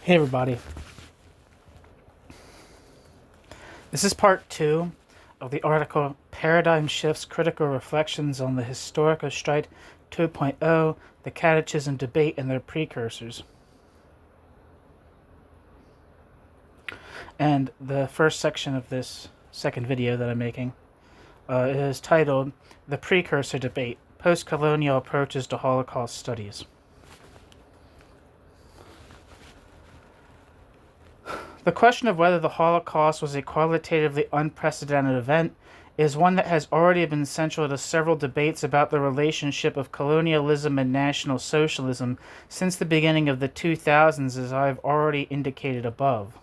Hey everybody, this is part 2 of the article Paradigm Shifts Critical Reflections on the Historikerstreit 2.0, the Catechism-Debate and their Precursors. And the first section of this second video that I'm making is titled The Precursor Debate, Post-Colonial Approaches to Holocaust Studies. The question of whether the Holocaust was a qualitatively unprecedented event is one that has already been central to several debates about the relationship of colonialism and National Socialism since the beginning of the 2000s, as I have already indicated above.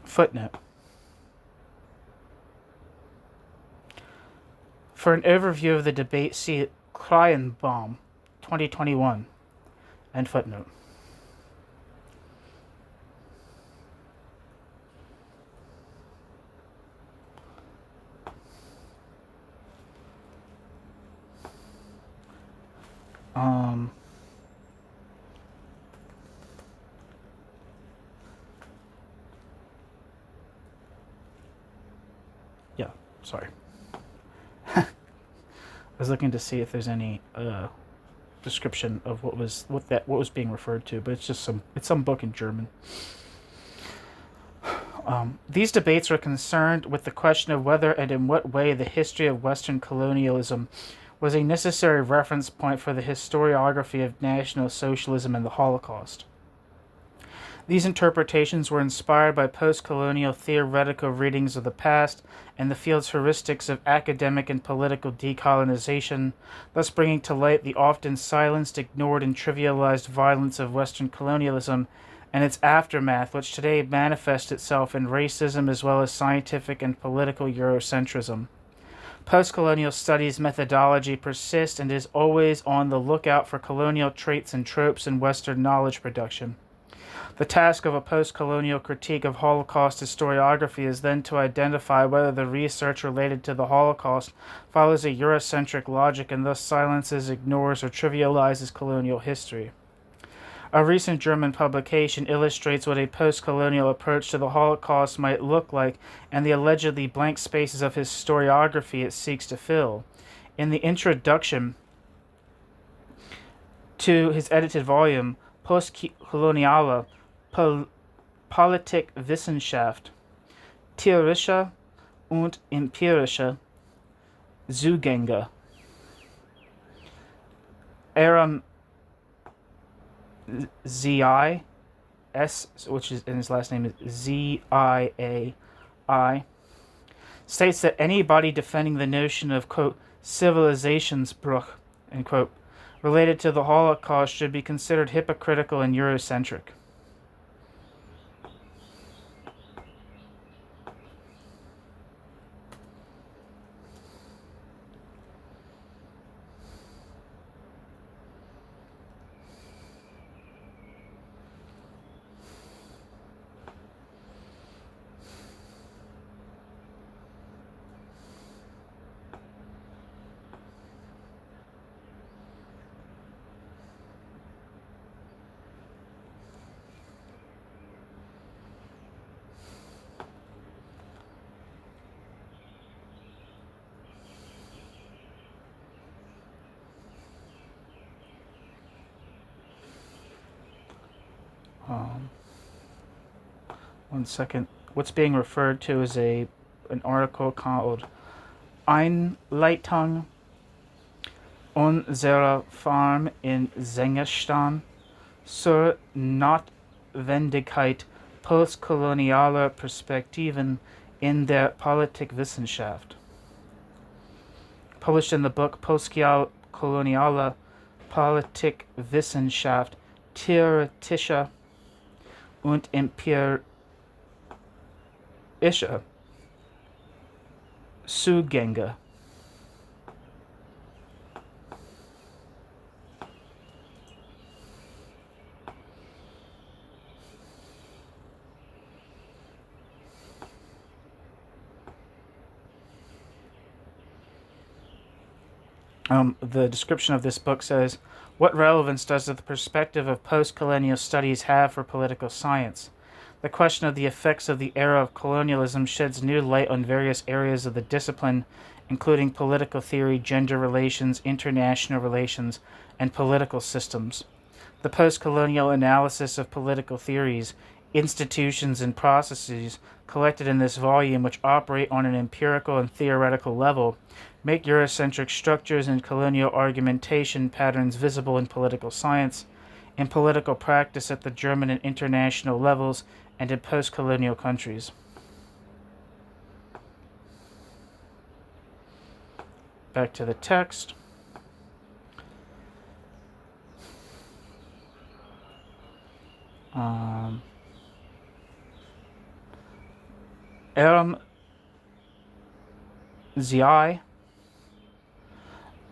Footnote. For an overview of the debate, see Kleinbaum, 2021, end footnote. Sorry. I was looking to see if there's any description of what was being referred to, but it's some book in German. These debates were concerned with the question of whether and in what way the history of Western colonialism was a necessary reference point for the historiography of National Socialism and the Holocaust. These interpretations were inspired by post-colonial theoretical readings of the past and the field's heuristics of academic and political decolonization, thus bringing to light the often silenced, ignored, and trivialized violence of Western colonialism and its aftermath, which today manifests itself in racism as well as scientific and political Eurocentrism. Post-colonial studies methodology persists and is always on the lookout for colonial traits and tropes in Western knowledge production. The task of a post-colonial critique of Holocaust historiography is then to identify whether the research related to the Holocaust follows a Eurocentric logic and thus silences, ignores, or trivializes colonial history. A recent German publication illustrates what a post-colonial approach to the Holocaust might look like and the allegedly blank spaces of historiography it seeks to fill. In the introduction to his edited volume, Postkoloniale Politikwissenschaft, theoretische und empirische Zugänge. Aram Zii, which is, and his last name is Ziai, states that anybody defending the notion of, quote, Zivilisationsbruch, end quote, related to the Holocaust should be considered hypocritical and Eurocentric. One second. What's being referred to is an article called Einleitung unserer Farm in Sengestan zur Notwendigkeit postkolonialer Perspektiven in der Politikwissenschaft, published in the book Postkoloniale Politikwissenschaft, theoretische und empirische Zugänge. The description of this book says, "What relevance does the perspective of post-colonial studies have for political science? The question of the effects of the era of colonialism sheds new light on various areas of the discipline, including political theory, gender relations, international relations, and political systems. The post-colonial analysis of political theories, institutions, and processes collected in this volume, which operate on an empirical and theoretical level, make Eurocentric structures and colonial argumentation patterns visible in political science, in political practice at the German and international levels, and in post-colonial countries." Back to the text. Eram Zi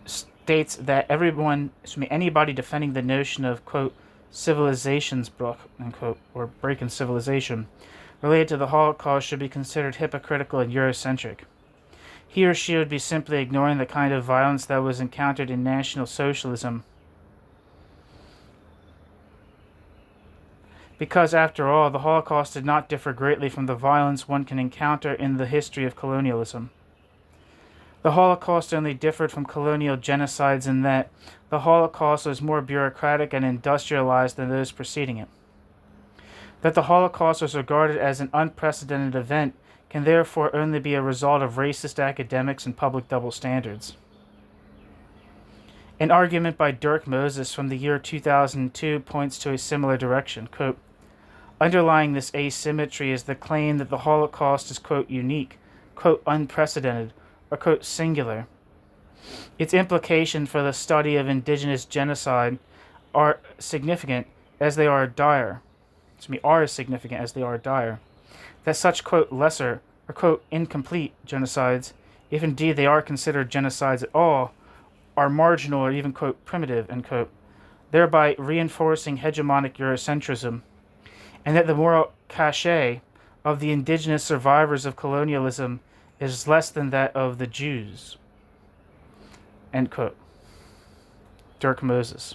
states that anybody defending the notion of, quote, "Civilizationsbruch," unquote, or break in civilization, related to the Holocaust should be considered hypocritical and Eurocentric. He or she would be simply ignoring the kind of violence that was encountered in National Socialism. Because, after all, the Holocaust did not differ greatly from the violence one can encounter in the history of colonialism. The Holocaust only differed from colonial genocides in that the Holocaust was more bureaucratic and industrialized than those preceding it. That the Holocaust was regarded as an unprecedented event can therefore only be a result of racist academics and public double standards. An argument by Dirk Moses from the year 2002 points to a similar direction. Quote, "Underlying this asymmetry is the claim that the Holocaust is, quote, unique, quote, unprecedented, or, quote, singular. Its implication for the study of indigenous genocide are significant as they are dire. That such, quote, lesser or, quote, incomplete genocides, if indeed they are considered genocides at all, are marginal or even, quote, primitive," end quote, thereby reinforcing hegemonic Eurocentrism, and that the moral cachet of the indigenous survivors of colonialism is less than that of the Jews, end quote. Dirk Moses.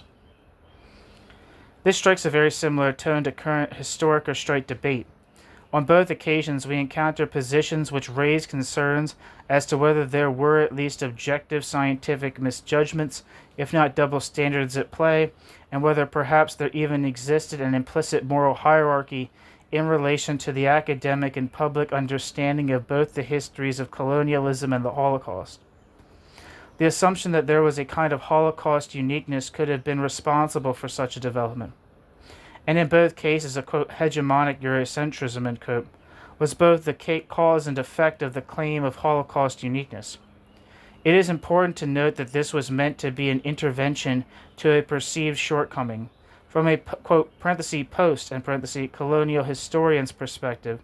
This strikes a very similar tone to current Historikerstreit debate. On both occasions, we encounter positions which raise concerns as to whether there were at least objective scientific misjudgments, if not double standards at play, and whether perhaps there even existed an implicit moral hierarchy in relation to the academic and public understanding of both the histories of colonialism and the Holocaust. The assumption that there was a kind of Holocaust uniqueness could have been responsible for such a development. And in both cases, a, quote, hegemonic Eurocentrism, end quote, was both the cause and effect of the claim of Holocaust uniqueness. It is important to note that this was meant to be an intervention to a perceived shortcoming. From a, quote, post, and colonial historian's perspective,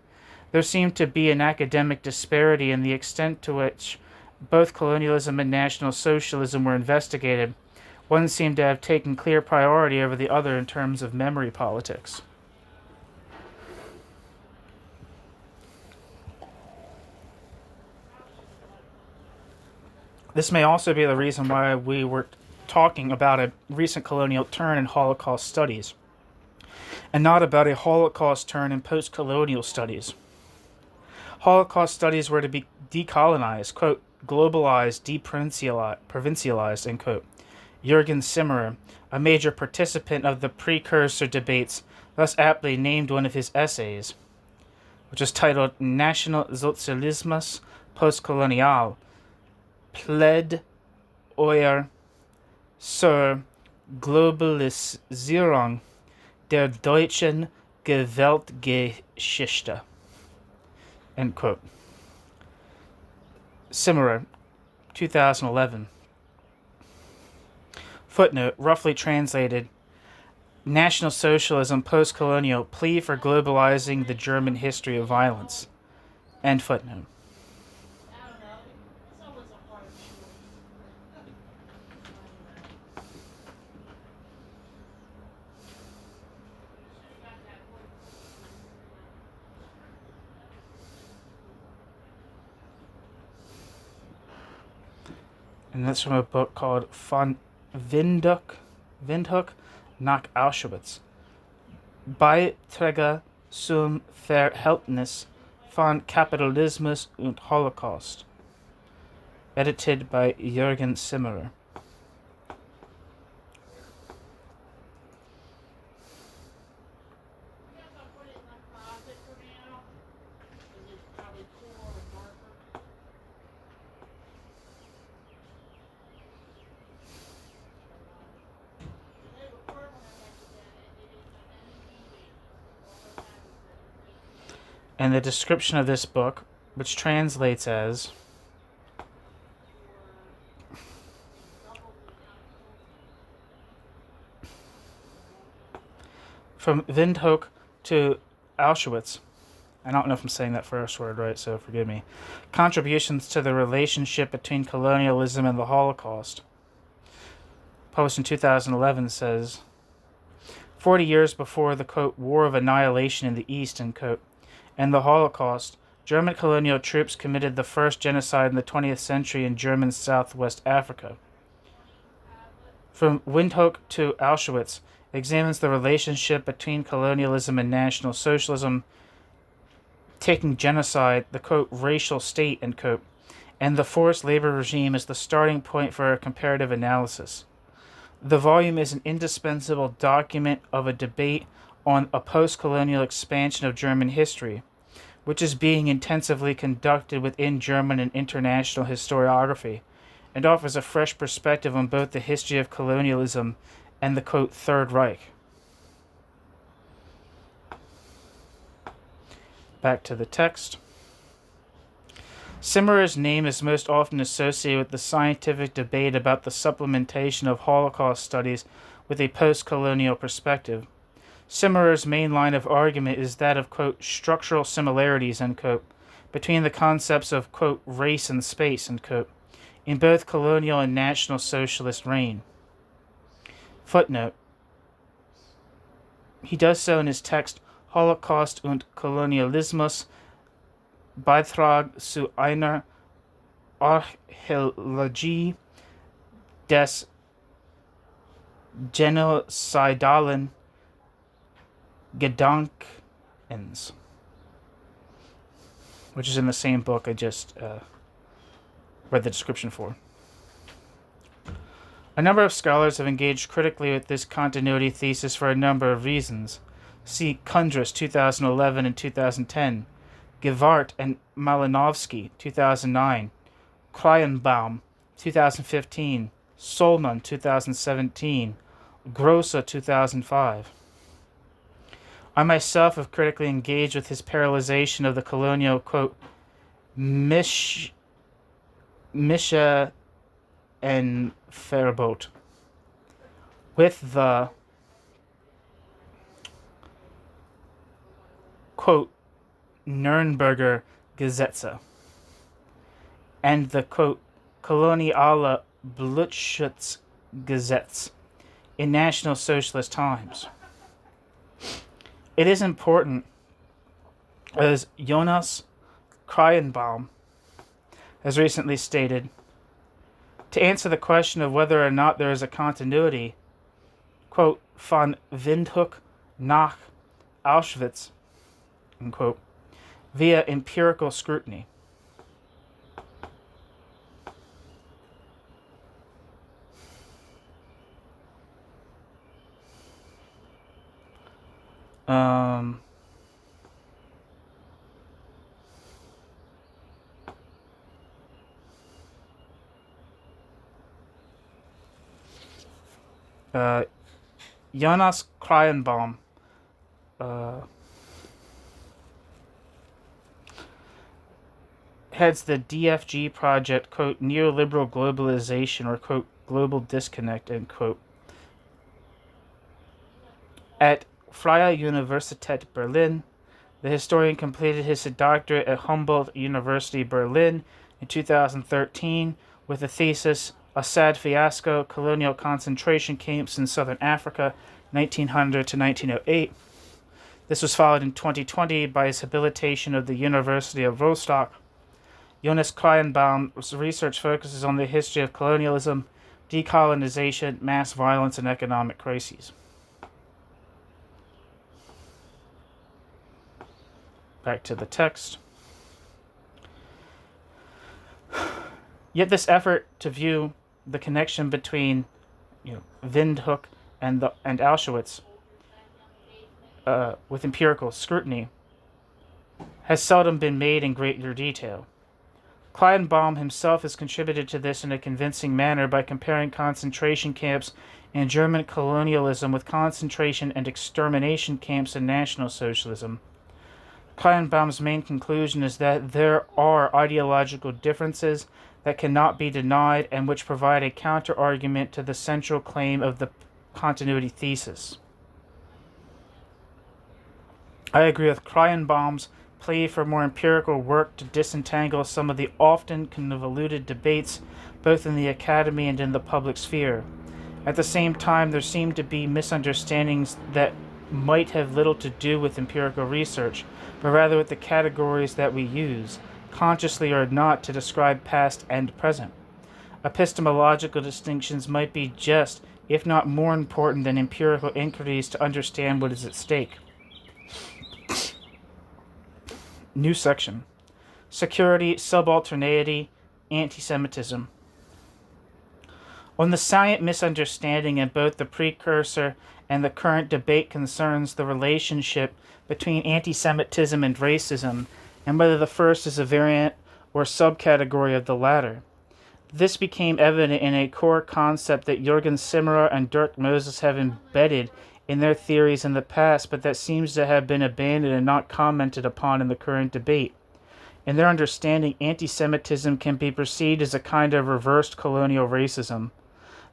there seemed to be an academic disparity in the extent to which both colonialism and National Socialism were investigated. One seemed to have taken clear priority over the other in terms of memory politics. This may also be the reason why we were talking about a recent colonial turn in Holocaust studies, and not about a Holocaust turn in post-colonial studies. Holocaust studies were to be decolonized, quote, globalized, deprovincialized, end quote. Jürgen Simmerer, a major participant of the Precursor debates, thus aptly named one of his essays, which is titled National Sozialismus Postkolonial, Plädoyer zur Globalisierung der deutschen Weltgeschichte, end quote. Simmerer, 2011. Footnote, roughly translated, National Socialism Post-Colonial Plea for Globalizing the German History of Violence. End footnote. And that's from a book called Von Windhoek nach Auschwitz. Beiträge zum Verhältnis von Kapitalismus und Holocaust. Edited by Jürgen Simmerer. And the description of this book, which translates as From Windhoek to Auschwitz. I don't know if I'm saying that first word right, so forgive me. Contributions to the relationship between colonialism and the Holocaust. Published in 2011 says, 40 years before the, quote, War of Annihilation in the East, end quote, and the Holocaust, German colonial troops committed the first genocide in the 20th century in German Southwest Africa. From Windhoek to Auschwitz examines the relationship between colonialism and National Socialism, taking genocide, the, quote, racial state, end quote, and the forced labor regime as the starting point for a comparative analysis. The volume is an indispensable document of a debate on a post-colonial expansion of German history, which is being intensively conducted within German and international historiography, and offers a fresh perspective on both the history of colonialism and the, quote, Third Reich. Back to the text. Simmerer's name is most often associated with the scientific debate about the supplementation of Holocaust studies with a post-colonial perspective. Simmerer's main line of argument is that of, quote, structural similarities, end quote, between the concepts of, quote, race and space, end quote, in both colonial and National Socialist reign. Footnote. He does so in his text Holocaust und Kolonialismus, Beitrag zu einer Archäologie des genozidalen Gedankens, which is in the same book I just read the description for. A number of scholars have engaged critically with this continuity thesis for a number of reasons. See Kundras, 2011 and 2010, Gewart and Malinovsky, 2009, Kryenbaum, 2015, Solman, 2017, Grosse, 2005. I myself have critically engaged with his parallelization of the colonial, quote, Misha and Verbot with the, quote, Nürnberger Gesetze and the, quote, Koloniale Blutschutzgesetz in National Socialist times. It is important, as Jonas Kryenbaum has recently stated, to answer the question of whether or not there is a continuity, quote, von Windhoek nach Auschwitz, unquote, via empirical scrutiny. Jonas Kryenbaum heads the DFG project, quote, neoliberal globalization, or, quote, global disconnect, end quote, at Freie Universität Berlin. The historian completed his doctorate at Humboldt University Berlin in 2013 with a thesis, A Sad Fiasco, Colonial Concentration Camps in Southern Africa, 1900 to 1908. This was followed in 2020 by his habilitation of the University of Rostock Jonas Kleinbaum's research focuses on the history of colonialism, decolonization, mass violence, and economic crises. Back to the text. Yet this effort to view the connection between Windhoek and Auschwitz with empirical scrutiny has seldom been made in greater detail. Kleinbaum himself has contributed to this in a convincing manner by comparing concentration camps in German colonialism with concentration and extermination camps in National Socialism. Kleinbaum's main conclusion is that there are ideological differences that cannot be denied and which provide a counter-argument to the central claim of the continuity thesis. I agree with Kleinbaum's plea for more empirical work to disentangle some of the often convoluted debates both in the academy and in the public sphere. At the same time, there seem to be misunderstandings that might have little to do with empirical research, but rather with the categories that we use, consciously or not, to describe past and present. Epistemological distinctions might be just, if not more important than empirical inquiries to understand what is at stake. New section. Security, subalternity, anti-Semitism. On the salient misunderstanding in both the precursor and the current debate concerns the relationship between anti-Semitism and racism, and whether the first is a variant or subcategory of the latter. This became evident in a core concept that Jürgen Simmerer and Dirk Moses have embedded in their theories in the past, but that seems to have been abandoned and not commented upon in the current debate. In their understanding, anti-Semitism can be perceived as a kind of reversed colonial racism.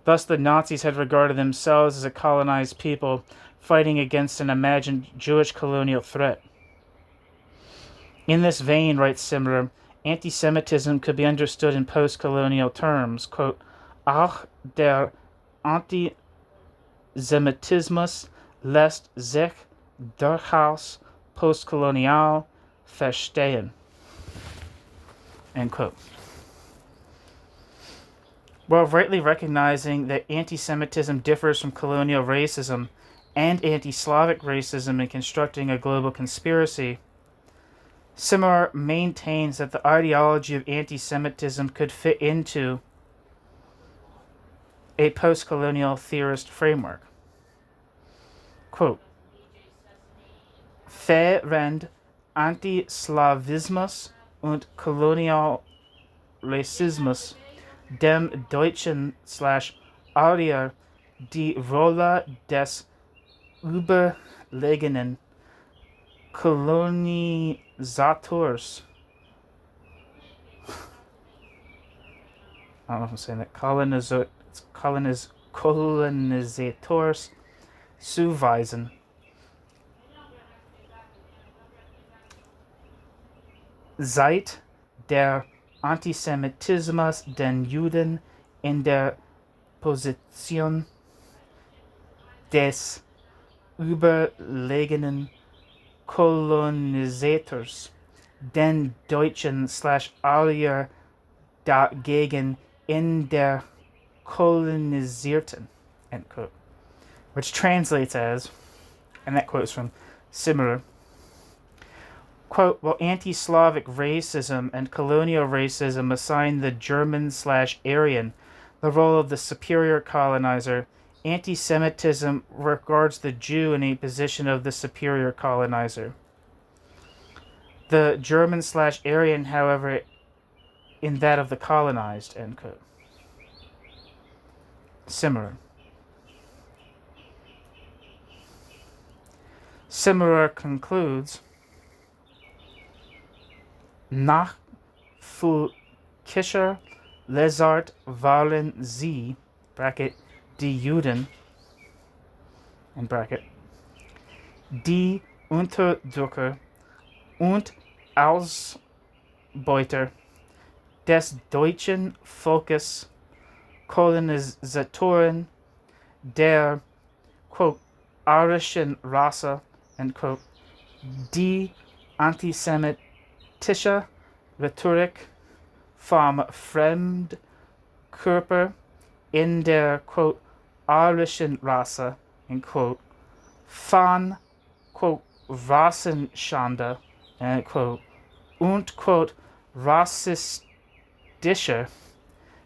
Thus, the Nazis had regarded themselves as a colonized people fighting against an imagined Jewish colonial threat. In this vein, writes Simmerer, anti-Semitism could be understood in post-colonial terms. Quote, Auch der Antisemitismus lässt sich durchaus postkolonial verstehen. End quote. While rightly recognizing that anti-Semitism differs from colonial racism and anti-Slavic racism in constructing a global conspiracy, Simmerer maintains that the ideology of anti-Semitism could fit into a post-colonial theorist framework. Quote, Während Antislawismus und Kolonialrassismus dem Deutschen / die Rolle des überlegenen Kolonisators, I don't know if I'm saying that, Kolonisators zuweisen. Seit der Antisemitismus den Juden in der Position des überlegenen Kolonisators, den Deutschen / Arier dagegen in der kolonisierten, end quote, which translates as, and that quote is from Simmerer, quote, while anti-Slavic racism and colonial racism assign the German / Aryan the role of the superior colonizer, anti-Semitism regards the Jew in a position of the superior colonizer. The German / Aryan, however, in that of the colonized, end quote. Simmerer. Simmerer concludes, Nach Völkischer Lesart waren sie, bracket, die Juden, in bracket, die Unterdrücker und Ausbeuter des deutschen Volkes, Kolonisatoren der, quote, arischen Rasse, end quote, die antisemitische Rhetorik vom Fremdkörper in der, quote, arischen Rasse, end quote, von, quote, Rassenschande, end quote, und, quote, rassistischer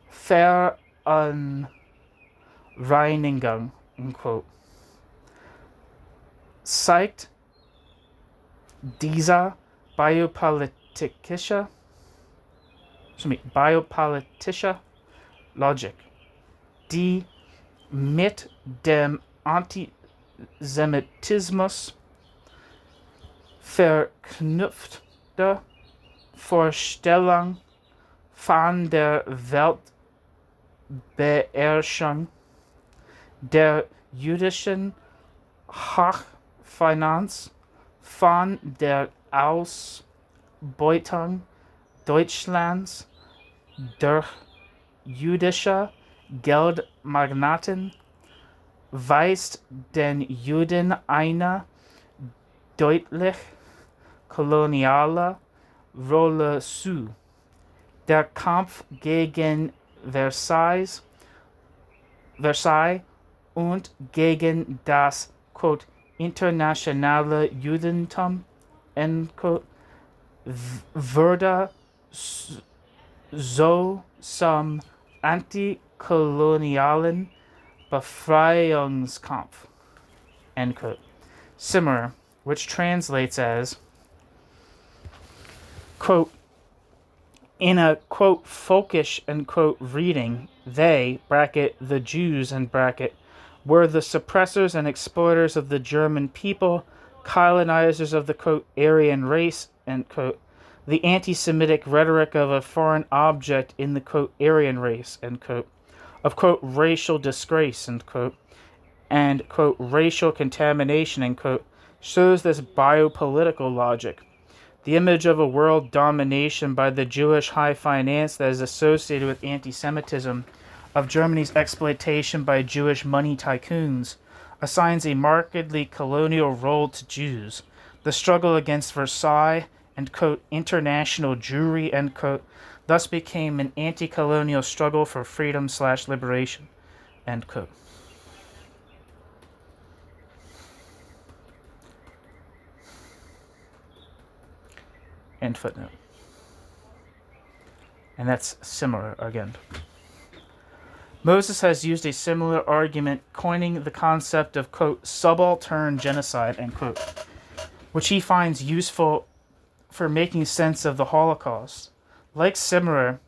Verunreinigung, end quote. Zeigt dieser biopolitische Logik, die mit dem Antisemitismus verknüpfte Vorstellung von der Weltbeherrschung, der jüdischen Hochfinanz, von der Ausbeutung Deutschlands durch jüdische Geldmagnaten weist den Juden eine deutlich koloniale Rolle zu. Der Kampf gegen Versailles und gegen das, quote, internationale Judentum, end quote, wurde so zum antikolonialen Befreiungskampf, end quote. Simmer, which translates as, quote, in a, quote, folkish, end quote, reading, they, bracket, the Jews, end bracket, were the suppressors and exploiters of the German people, colonizers of the, quote, Aryan race, end quote, the anti-Semitic rhetoric of a foreign object in the, quote, Aryan race, end quote, of, quote, racial disgrace, end quote, and, quote, racial contamination, end quote, shows this biopolitical logic. The image of a world domination by the Jewish high finance that is associated with anti-Semitism, of Germany's exploitation by Jewish money tycoons, assigns a markedly colonial role to Jews. The struggle against Versailles and, quote, international Jewry, end quote, thus became an anti-colonial struggle for freedom/liberation, end quote. End footnote. And that's similar again. Moses has used a similar argument, coining the concept of, quote, subaltern genocide, end quote, which he finds useful for making sense of the Holocaust. Like Simmerer,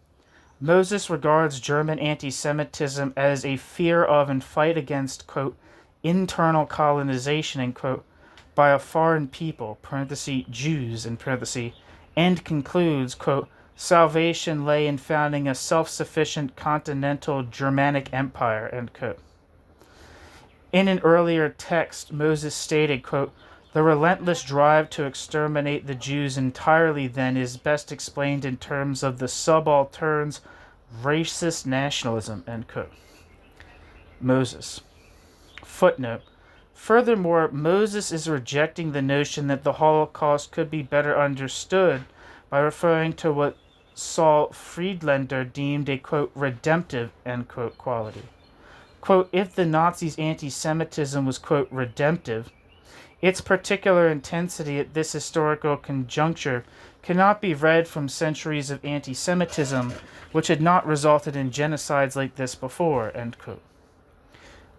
Moses regards German anti-Semitism as a fear of and fight against, quote, internal colonization, end quote, by a foreign people, parenthesis, Jews, in parenthesis, and concludes, quote, salvation lay in founding a self-sufficient continental Germanic empire, end quote. In an earlier text, Moses stated, quote, the relentless drive to exterminate the Jews entirely, then, is best explained in terms of the subalterns' racist nationalism, end quote. Moses. Footnote. Furthermore, Moses is rejecting the notion that the Holocaust could be better understood by referring to what Saul Friedlander deemed a, quote, redemptive, end quote, quality. Quote, if the Nazis' anti-Semitism was, quote, redemptive, its particular intensity at this historical conjuncture cannot be read from centuries of anti-Semitism, which had not resulted in genocides like this before, end quote.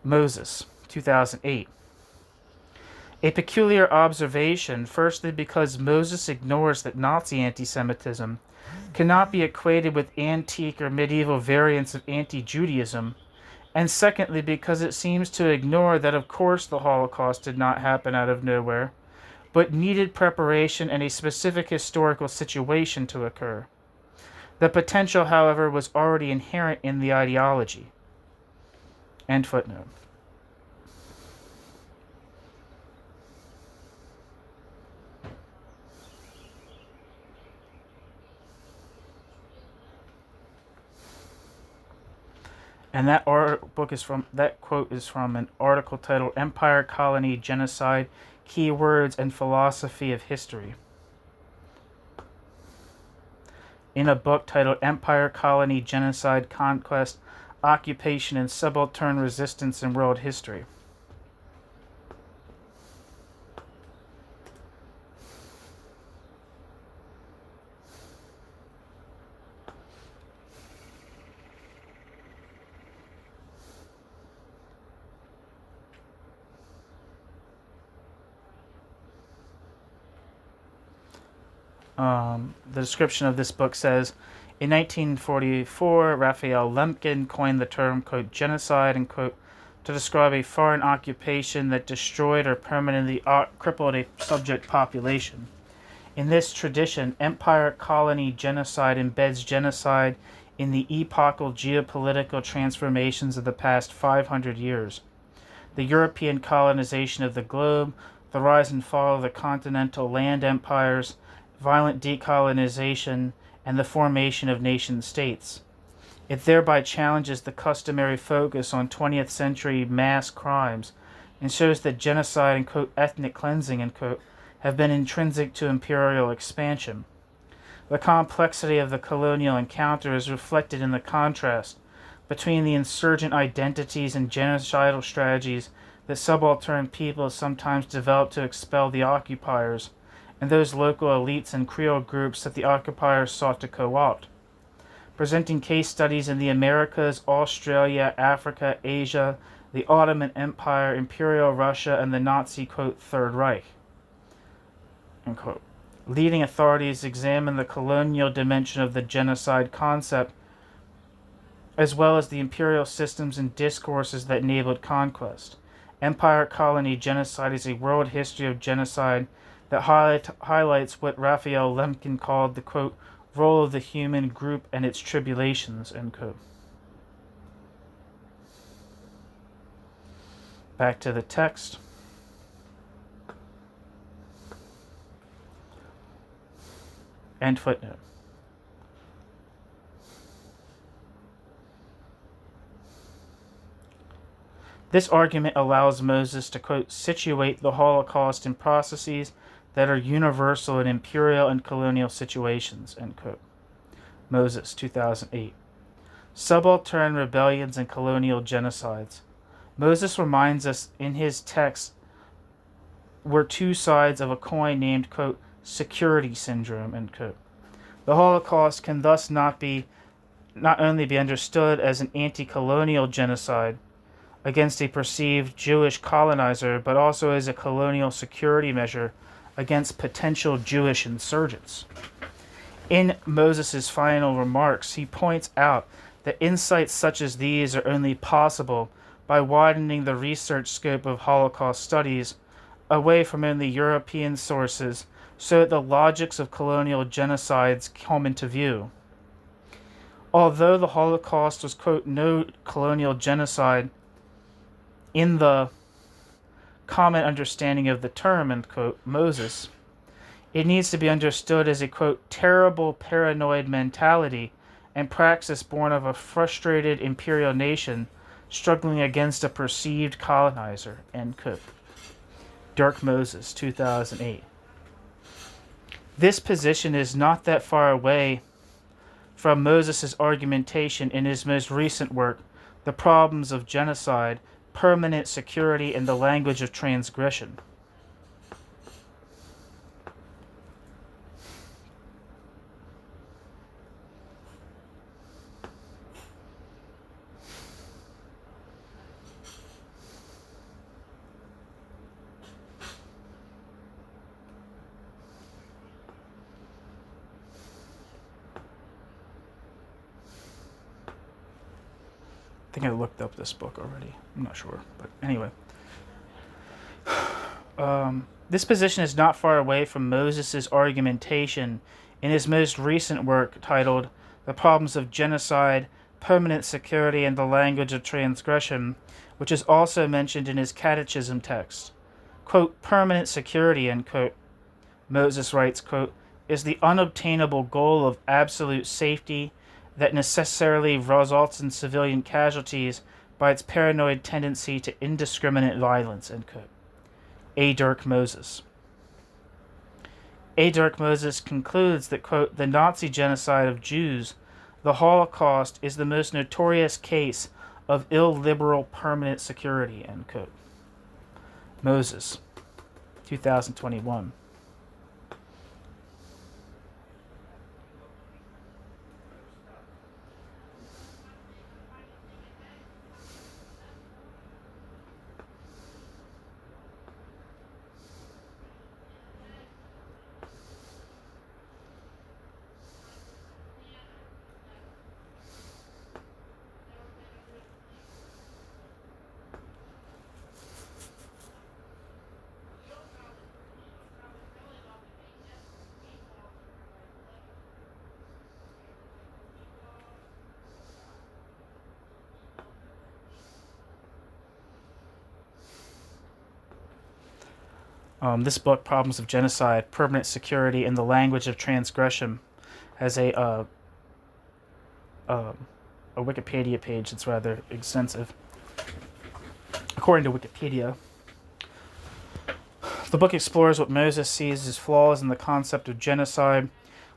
Moses, 2008. A peculiar observation, firstly because Moses ignores that Nazi anti-Semitism cannot be equated with antique or medieval variants of anti-Judaism, and secondly because it seems to ignore that of course the Holocaust did not happen out of nowhere, but needed preparation and a specific historical situation to occur. The potential, however, was already inherent in the ideology. End footnote. And that quote is from an article titled Empire, Colony, Genocide, Keywords and Philosophy of History. in a book titled Empire, Colony, Genocide, Conquest, Occupation, and Subaltern Resistance in World History. The description of this book says, in 1944, Raphael Lemkin coined the term, quote, genocide, and, quote, to describe a foreign occupation that destroyed or permanently crippled a subject population. In this tradition, empire, colony, genocide embeds genocide in the epochal geopolitical transformations of the past 500 years. The European colonization of the globe, the rise and fall of the continental land empires, violent decolonization, and the formation of nation-states. It thereby challenges the customary focus on 20th century mass crimes and shows that genocide and, quote, ethnic cleansing, and, quote, have been intrinsic to imperial expansion. The complexity of the colonial encounter is reflected in the contrast between the insurgent identities and genocidal strategies that subaltern peoples sometimes develop to expel the occupiers, and those local elites and Creole groups that the occupiers sought to co-opt. Presenting case studies in the Americas, Australia, Africa, Asia, the Ottoman Empire, Imperial Russia, and the Nazi, quote, Third Reich. End quote. Leading authorities examine the colonial dimension of the genocide concept, as well as the imperial systems and discourses that enabled conquest. Empire, colony, genocide is a world history of genocide that highlights what Raphael Lemkin called the, quote, role of the human group and its tribulations, end quote. Back to the text. End footnote. This argument allows Moses to, quote, situate the Holocaust in processes that are universal in imperial and colonial situations, end quote. Moses, 2008. Subaltern rebellions and colonial genocides. Moses reminds us in his text were two sides of a coin named, quote, security syndrome, end quote. The Holocaust can thus not only be understood as an anti-colonial genocide against a perceived Jewish colonizer, but also as a colonial security measure against potential Jewish insurgents. In Moses' final remarks, he points out that insights such as these are only possible by widening the research scope of Holocaust studies away from only European sources so that the logics of colonial genocides come into view. Although the Holocaust was, quote, no colonial genocide in the common understanding of the term, end quote, Moses, it needs to be understood as a, quote, terrible paranoid mentality and praxis born of a frustrated imperial nation struggling against a perceived colonizer, end quote. Dirk Moses, 2008. This position is not that far away from Moses' argumentation in his most recent work, The Problems of Genocide, Permanent Security, and the Language of Transgression. I think I looked up this book already. I'm not sure, but anyway. This position is not far away from Moses' argumentation in his most recent work titled The Problems of Genocide, Permanent Security, and the Language of Transgression, which is also mentioned in his catechism text. Quote, permanent security, end quote, Moses writes, quote, is the unobtainable goal of absolute safety that necessarily results in civilian casualties by its paranoid tendency to indiscriminate violence, end quote. A. Dirk Moses. A. Dirk Moses concludes that, quote, the Nazi genocide of Jews, the Holocaust, is the most notorious case of illiberal permanent security, end quote. Moses, 2021. This book, Problems of Genocide, Permanent Security, and the Language of Transgression, has a Wikipedia page that's rather extensive. According to Wikipedia, the book explores what Moses sees as flaws in the concept of genocide,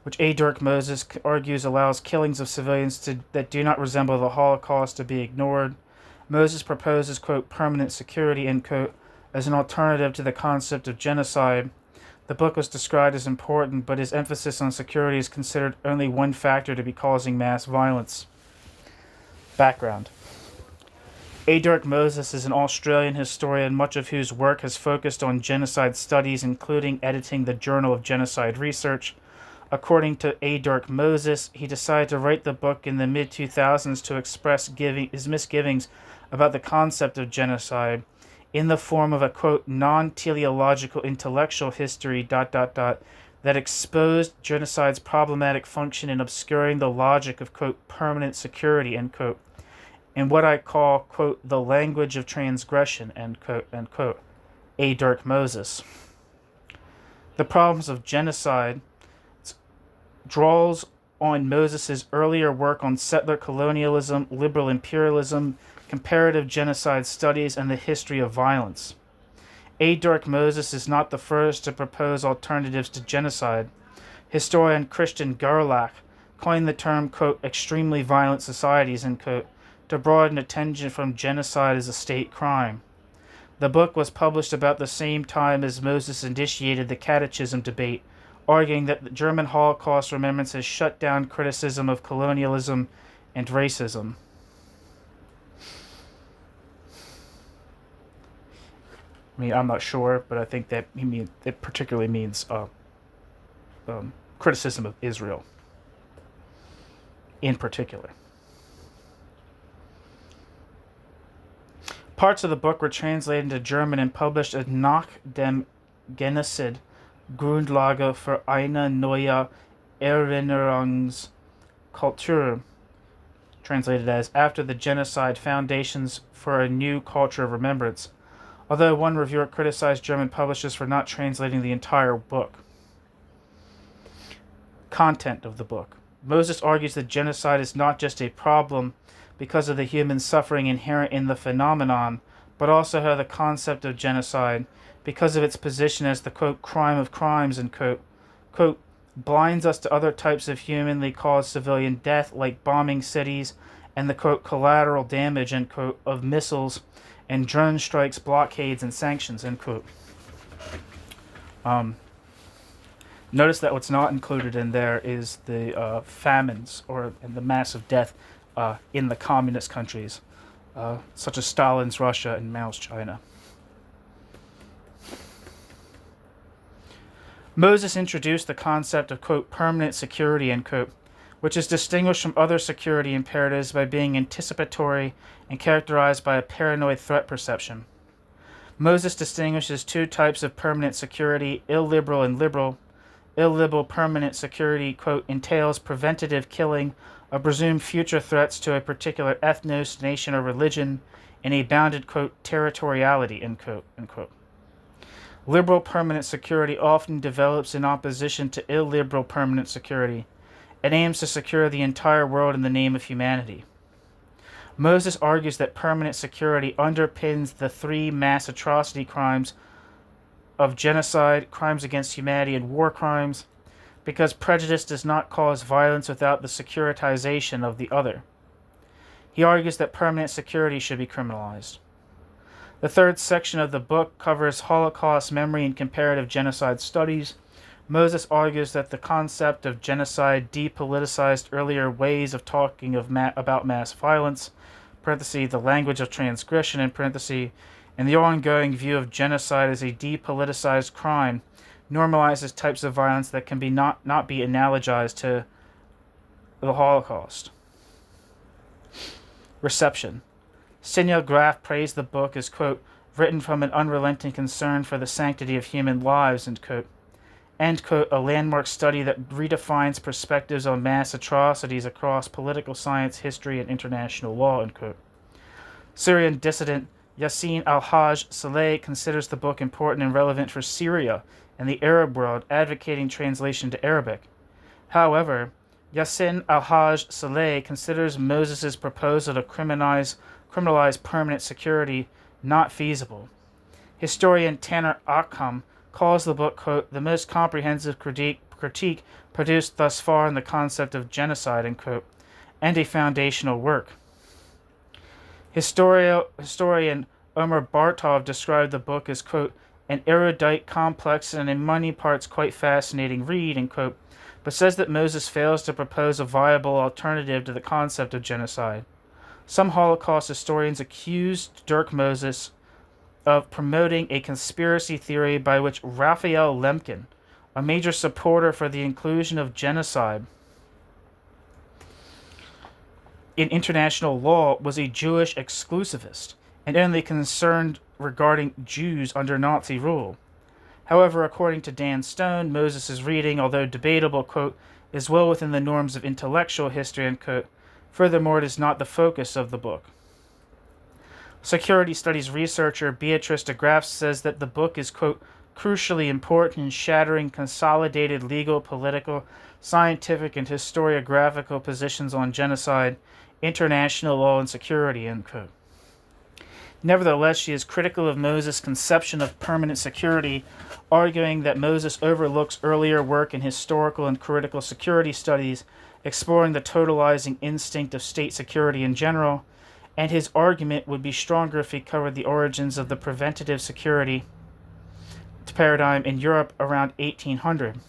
which A. Dirk Moses argues allows killings of civilians that do not resemble the Holocaust to be ignored. Moses proposes, quote, permanent security, end quote, as an alternative to the concept of genocide. The book was described as important, but his emphasis on security is considered only one factor to be causing mass violence. Background. A. Dirk Moses is an Australian historian, much of whose work has focused on genocide studies, including editing the Journal of Genocide Research. According to A. Dirk Moses, he decided to write the book in the mid-2000s to express his misgivings about the concept of genocide in the form of a, quote, non-teleological intellectual history, ... that exposed genocide's problematic function in obscuring the logic of, quote, permanent security, end quote, in what I call, quote, the language of transgression, end quote. A. Dirk Moses. The Problems of Genocide draws on Moses' earlier work on settler colonialism, liberal imperialism, comparative genocide studies, and the history of violence. A. Dirk Moses is not the first to propose alternatives to genocide. Historian Christian Gerlach coined the term, quote, extremely violent societies, end quote, to broaden attention from genocide as a state crime. The book was published about the same time as Moses initiated the Catechism-Debate, arguing that the German Holocaust remembrance has shut down criticism of colonialism and racism. I mean, I'm not sure, but I think that it particularly means criticism of Israel in particular. Parts of the book were translated into German and published as Nach dem Genozid, Grundlage für eine neue Erinnerungskultur, translated as After the Genocide, Foundations for a New Culture of Remembrance, although one reviewer criticized German publishers for not translating the entire book. Content of the book. Moses argues that genocide is not just a problem because of the human suffering inherent in the phenomenon, but also how the concept of genocide, because of its position as the, quote, crime of crimes, and quote, blinds us to other types of humanly caused civilian death, like bombing cities, and the, quote, collateral damage, end quote, of missiles and drone strikes, blockades, and sanctions, end quote. Notice that what's not included in there is the famines and the massive death in the communist countries, such as Stalin's Russia and Mao's China. Moses introduced the concept of, quote, permanent security, end quote, which is distinguished from other security imperatives by being anticipatory and characterized by a paranoid threat perception. Moses distinguishes two types of permanent security, illiberal and liberal. Illiberal permanent security, quote, entails preventative killing of presumed future threats to a particular ethnos, nation, or religion in a bounded, quote, territoriality, end quote, end quote. Liberal permanent security often develops in opposition to illiberal permanent security. It aims to secure the entire world in the name of humanity. Moses argues that permanent security underpins the three mass atrocity crimes of genocide, crimes against humanity, and war crimes, because prejudice does not cause violence without the securitization of the other. He argues that permanent security should be criminalized. The third section of the book covers Holocaust memory and comparative genocide studies. Moses argues that the concept of genocide depoliticized earlier ways of talking about mass violence, the language of transgression, and the ongoing view of genocide as a depoliticized crime normalizes types of violence that can not be analogized to the Holocaust. Reception. Sinyal Graf praised the book as, quote, written from an unrelenting concern for the sanctity of human lives, end quote, a landmark study that redefines perspectives on mass atrocities across political science, history, and international law, end quote. Syrian dissident Yassin al-Hajj Saleh considers the book important and relevant for Syria and the Arab world, advocating translation to Arabic. However, Yassin al-Hajj Saleh considers Moses' proposal to criminalize permanent security not feasible. Historian Taner Akam calls the book, quote, the most comprehensive critique produced thus far in the concept of genocide, end quote, and a foundational work. Historian Omer Bartov described the book as, quote, an erudite, complex, and in many parts quite fascinating read, end quote, but says that Moses fails to propose a viable alternative to the concept of genocide. Some Holocaust historians accused Dirk Moses of promoting a conspiracy theory by which Raphael Lemkin, a major supporter for the inclusion of genocide in international law, was a Jewish exclusivist and only concerned regarding Jews under Nazi rule. However, according to Dan Stone, Moses' reading, although debatable, quote, is well within the norms of intellectual history, end quote. Furthermore, it is not the focus of the book. Security studies researcher Beatrice de Graaf says that the book is, quote, crucially important in shattering consolidated legal, political, scientific, and historiographical positions on genocide, international law, and security, end quote. Nevertheless, she is critical of Moses' conception of permanent security, arguing that Moses overlooks earlier work in historical and critical security studies, exploring the totalizing instinct of state security in general, and his argument would be stronger if he covered the origins of the preventative security paradigm in Europe around 1800.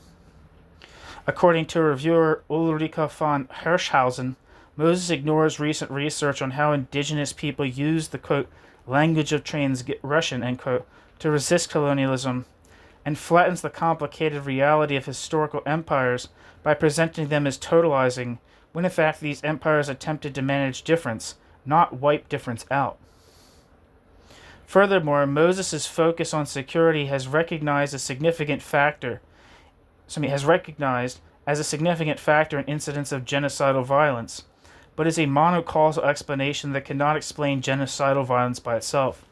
According to reviewer Ulrike von Hirschhausen, Moses ignores recent research on how indigenous people used the, quote, language of transgression, end quote, to resist colonialism, and flattens the complicated reality of historical empires by presenting them as totalizing, when in fact these empires attempted to manage difference, not wipe difference out. Furthermore, Moses' focus on security has recognized as a significant factor in incidents of genocidal violence, but is a monocausal explanation that cannot explain genocidal violence by itself.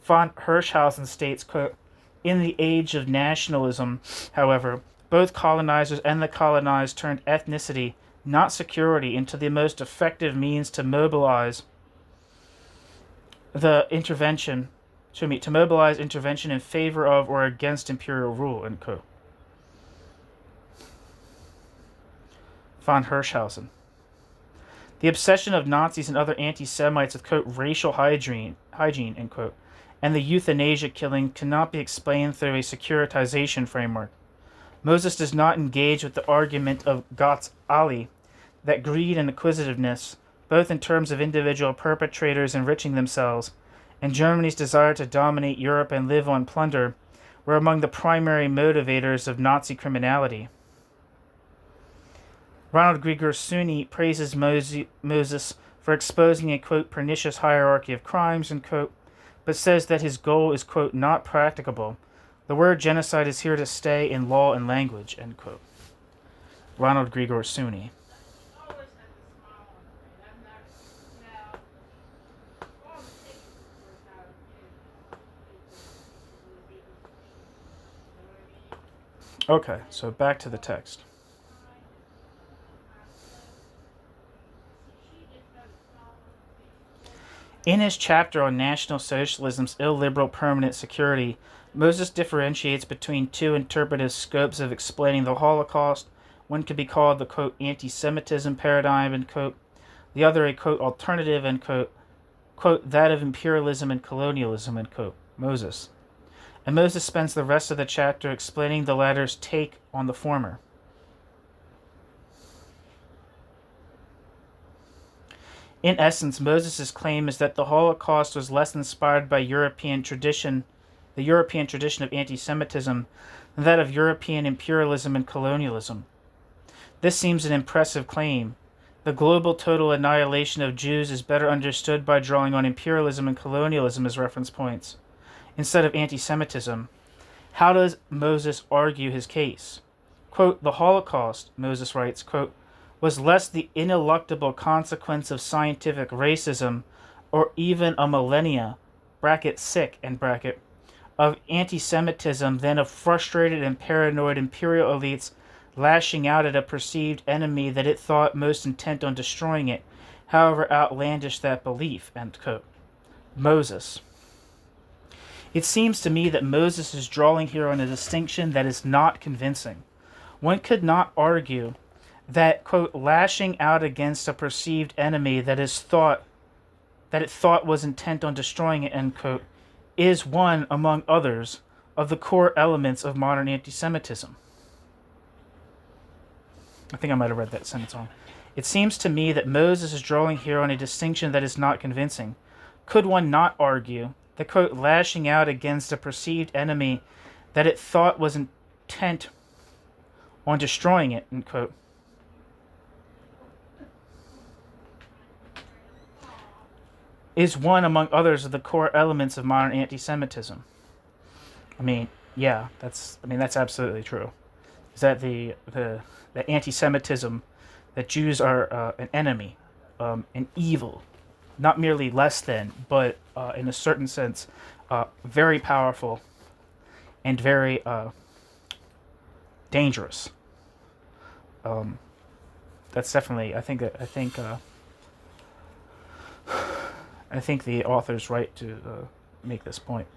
Von Hirschhausen states, quote, in the age of nationalism, however, both colonizers and the colonized turned ethnicity, not security, into the most effective means to mobilize intervention in favor of or against imperial rule, end quote. Von Hirschhausen. The obsession of Nazis and other anti-Semites with, quote, racial hygiene, end quote, and the euthanasia killing cannot be explained through a securitization framework. Moses does not engage with the argument of Gotz Ali that greed and acquisitiveness, both in terms of individual perpetrators enriching themselves and Germany's desire to dominate Europe and live on plunder, were among the primary motivators of Nazi criminality. Ronald Grigor Suni praises Moses for exposing a, quote, pernicious hierarchy of crimes, end quote, but says that his goal is, quote, not practicable. The word genocide is here to stay in law and language, end quote. Ronald Grigor Suni. Okay, so back to the text. In his chapter on National Socialism's illiberal permanent security, Moses differentiates between two interpretive scopes of explaining the Holocaust. One could be called the, quote, anti-Semitism paradigm, end quote. The other a, quote, alternative, end quote, that of imperialism and colonialism, end quote. Moses. And Moses spends the rest of the chapter explaining the latter's take on the former. In essence, Moses' claim is that the Holocaust was less inspired by the European tradition of anti-Semitism, than that of European imperialism and colonialism. This seems an impressive claim. The global total annihilation of Jews is better understood by drawing on imperialism and colonialism as reference points, instead of anti-Semitism. How does Moses argue his case? Quote, the Holocaust, Moses writes, quote, was less the ineluctable consequence of scientific racism or even a millennia, sick, of anti-Semitism than of frustrated and paranoid imperial elites lashing out at a perceived enemy that it thought most intent on destroying it, however outlandish that belief, end quote. Moses. It seems to me that Moses is drawing here on a distinction that is not convincing. One could not argue that, quote, lashing out against a perceived enemy that it thought was intent on destroying it, end quote, is one, among others, of the core elements of modern anti-Semitism. I think I might have read that sentence wrong. It seems to me that Moses is drawing here on a distinction that is not convincing. Could one not argue that, quote, lashing out against a perceived enemy that it thought was intent on destroying it, end quote, is one among others of the core elements of modern anti-Semitism? I mean, yeah, that's absolutely true. Is that the anti-Semitism, that Jews are an enemy, an evil, not merely less than, but in a certain sense, very powerful and very dangerous. That's definitely, I think the author's right to make this point.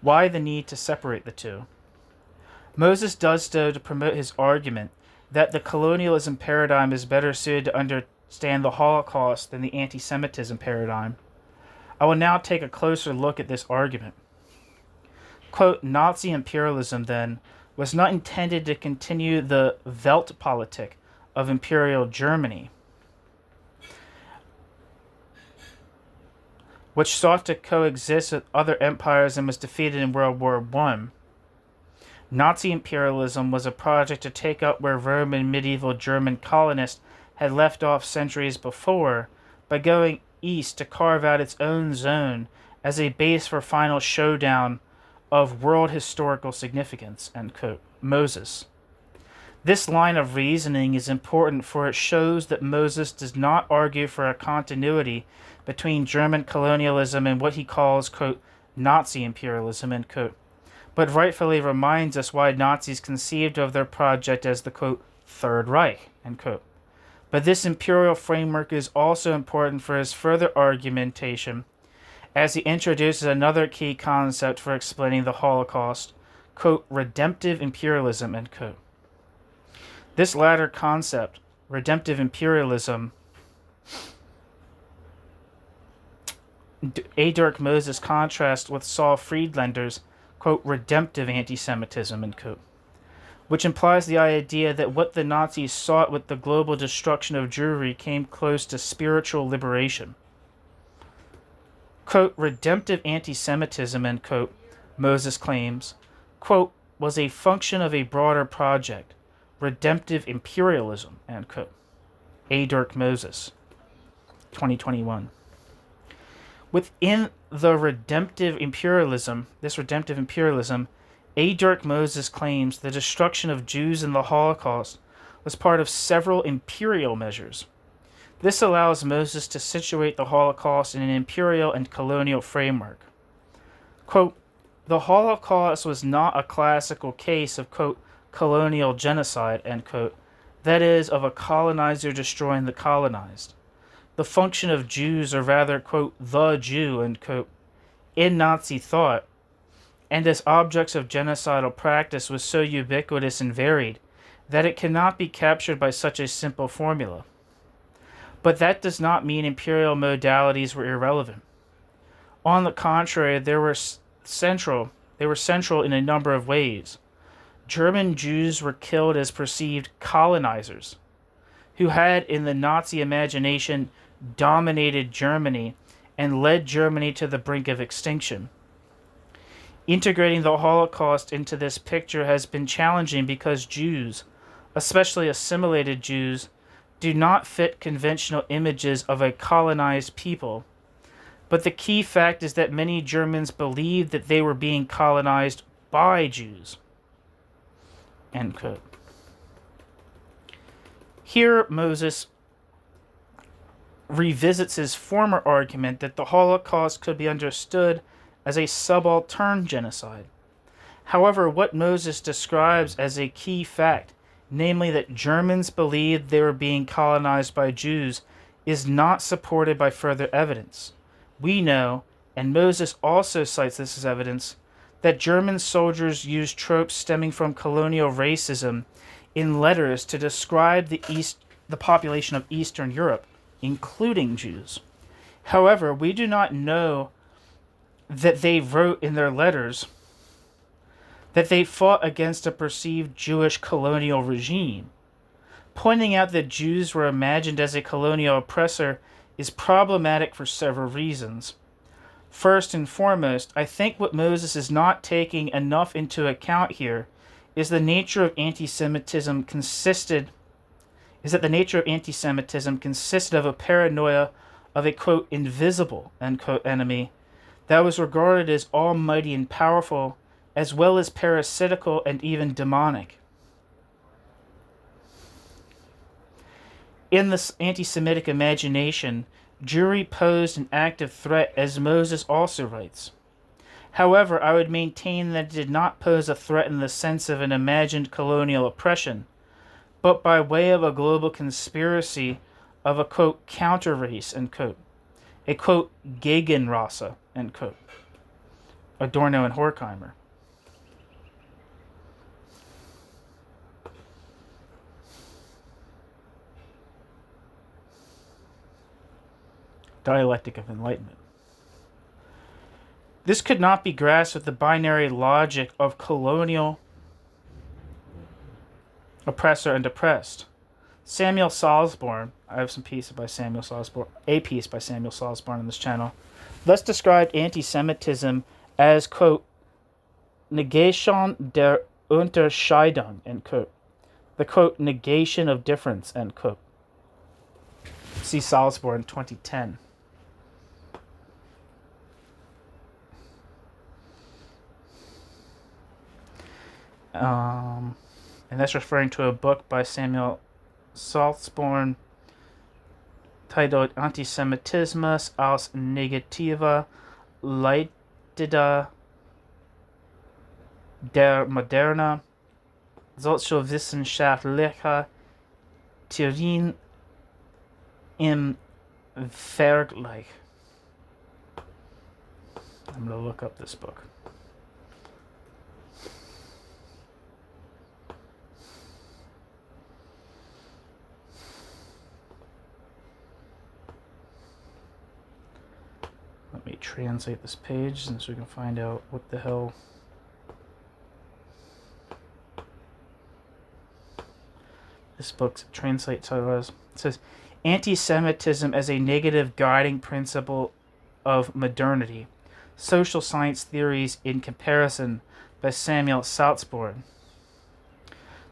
Why the need to separate the two? Moses does so to promote his argument that the colonialism paradigm is better suited to understand the Holocaust than the anti-Semitism paradigm. I will now take a closer look at this argument. Quote, Nazi imperialism, then, was not intended to continue the Weltpolitik of Imperial Germany, which sought to coexist with other empires and was defeated in World War I. Nazi imperialism was a project to take up where Roman medieval German colonists had left off centuries before by going east to carve out its own zone as a base for final showdown of world historical significance, end quote. Moses. This line of reasoning is important, for it shows that Moses does not argue for a continuity between German colonialism and what he calls, quote, Nazi imperialism, end quote, but rightfully reminds us why Nazis conceived of their project as the, quote, Third Reich, end quote. But this imperial framework is also important for his further argumentation, as he introduces another key concept for explaining the Holocaust, quote, redemptive imperialism, end quote. This latter concept, redemptive imperialism, A. Dirk Moses contrasts with Saul Friedlander's, quote, redemptive anti-Semitism, end quote, which implies the idea that what the Nazis sought with the global destruction of Jewry came close to spiritual liberation. Quote, redemptive anti-Semitism, end quote, Moses claims, quote, was a function of a broader project, redemptive imperialism, end quote. A. Dirk Moses, 2021. Within the redemptive imperialism, A. Dirk Moses claims the destruction of Jews in the Holocaust was part of several imperial measures. This allows Moses to situate the Holocaust in an imperial and colonial framework. Quote, the Holocaust was not a classical case of, quote, colonial genocide, end quote, that is, of a colonizer destroying the colonized. The function of Jews, or rather, quote, the Jew, end quote, in Nazi thought, and as objects of genocidal practice was so ubiquitous and varied that it cannot be captured by such a simple formula. But that does not mean imperial modalities were irrelevant. On the contrary, they were central in a number of ways. German Jews were killed as perceived colonizers, who had, in the Nazi imagination, dominated Germany and led Germany to the brink of extinction. Integrating the Holocaust into this picture has been challenging because Jews, especially assimilated Jews, do not fit conventional images of a colonized people. But the key fact is that many Germans believed that they were being colonized by Jews. End quote. Here, Moses revisits his former argument that the Holocaust could be understood as a subaltern genocide. However, what Moses describes as a key fact, namely that Germans believed they were being colonized by Jews, is not supported by further evidence. We know, and Moses also cites this as evidence, that German soldiers used tropes stemming from colonial racism in letters to describe the population of Eastern Europe, including Jews. However, we do not know that they wrote in their letters that they fought against a perceived Jewish colonial regime. Pointing out that Jews were imagined as a colonial oppressor is problematic for several reasons. First and foremost, I think what Moses is not taking enough into account here is that the nature of anti-Semitism consisted of a paranoia of a, quote, invisible, end quote, enemy that was regarded as almighty and powerful, as well as parasitical and even demonic. In this anti-Semitic imagination, Jewry posed an active threat, as Moses also writes. However, I would maintain that it did not pose a threat in the sense of an imagined colonial oppression, but by way of a global conspiracy of a, quote, counter-race, end quote, a, quote, Gegenrasse, end quote, Adorno and Horkheimer. Dialectic of Enlightenment. This could not be grasped with the binary logic of colonial oppressor and oppressed. Samuel Salzborn, I have a piece by Samuel Salzborn on this channel, thus described anti-Semitism as, quote, Negation der Unterscheidung, end quote, the, quote, negation of difference, end quote. See Salzborn 2010. And that's referring to a book by Samuel Salzborn titled Antisemitismus als negative Leitida der moderne sozialwissenschaftliche Theorien im Vergleich. I'm going to look up this book. Let me translate this page so we can find out what the hell this book's translate was. It says, Anti-Semitism as a negative guiding principle of modernity. Social Science Theories in Comparison by Samuel Salzborn.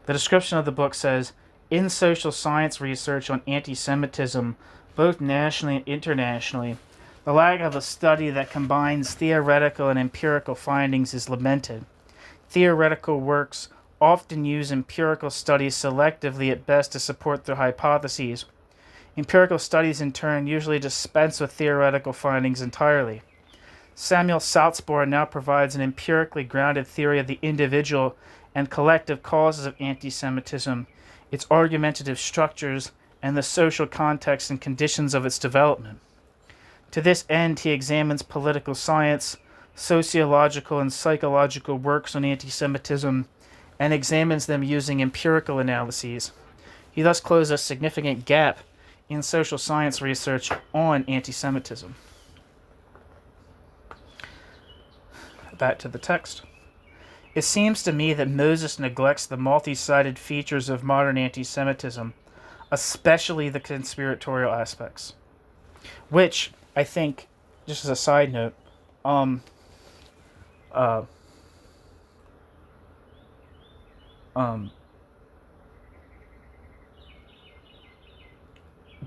The description of the book says, in social science research on anti-Semitism, both nationally and internationally, the lack of a study that combines theoretical and empirical findings is lamented. Theoretical works often use empirical studies selectively at best to support their hypotheses. Empirical studies, in turn, usually dispense with theoretical findings entirely. Samuel Salzborn now provides an empirically grounded theory of the individual and collective causes of anti-Semitism, its argumentative structures, and the social context and conditions of its development. To this end, he examines political science, sociological and psychological works on anti-Semitism and examines them using empirical analyses. He thus closed a significant gap in social science research on anti-Semitism. Back to the text. It seems to me that Moses neglects the multi-sided features of modern anti-Semitism, especially the conspiratorial aspects, which I think, just as a side note,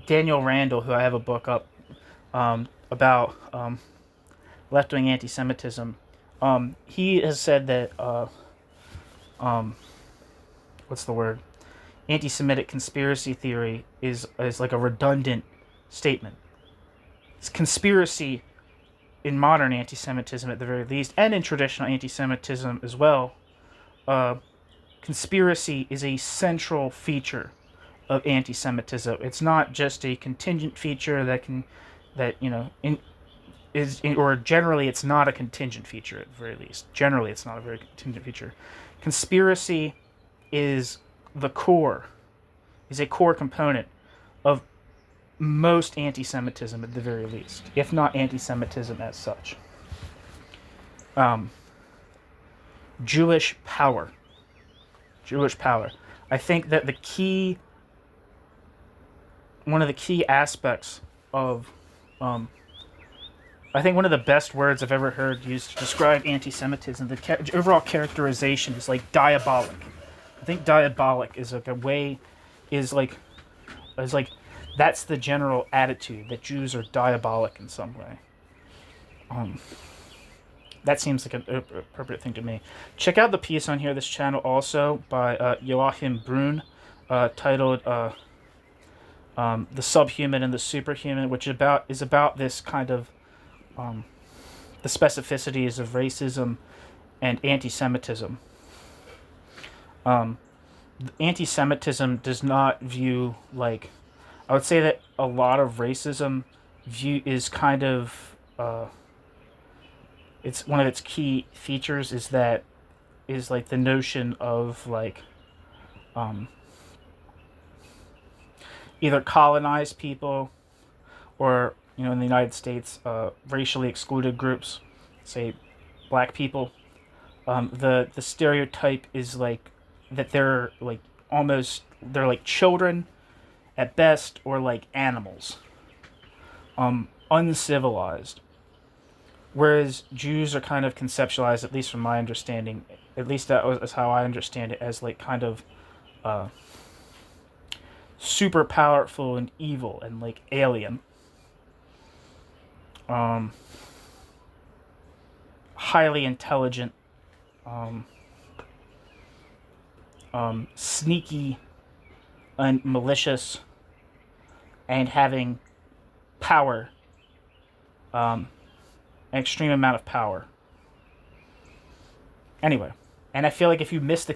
Daniel Randall, who I have a book up about left-wing anti-Semitism, he has said that what's the word? Anti-Semitic conspiracy theory is like a redundant statement. It's conspiracy in modern anti-Semitism at the very least, and in traditional anti-Semitism as well. Conspiracy is a central feature of anti-Semitism. It's not just a contingent feature or generally it's not a contingent feature at the very least. Generally, it's not a very contingent feature. Conspiracy is a core component of most anti-Semitism at the very least, if not anti-Semitism as such. Jewish power. I think that one of the key aspects of, I think one of the best words I've ever heard used to describe anti-Semitism, the overall characterization is like diabolic. I think diabolic is that's the general attitude, that Jews are diabolic in some way. That seems like an appropriate thing to me. Check out the piece on here, this channel also, by Joachim Brun, titled The Subhuman and the Superhuman, which is about this kind of the specificities of racism and anti-Semitism. Anti-Semitism does not view, like, I would say that a lot of racism is kind of, it's one of its key features is like the notion of like, either colonized people or, in the United States, racially excluded groups, say black people. The stereotype is like that they're like children at best, or like animals, uncivilized. Whereas Jews are kind of conceptualized, at least from my understanding, at least that was how I understand it, as like kind of super powerful and evil and like alien. Highly intelligent, sneaky and malicious, and having power, an extreme amount of power. Anyway, and I feel like if you miss the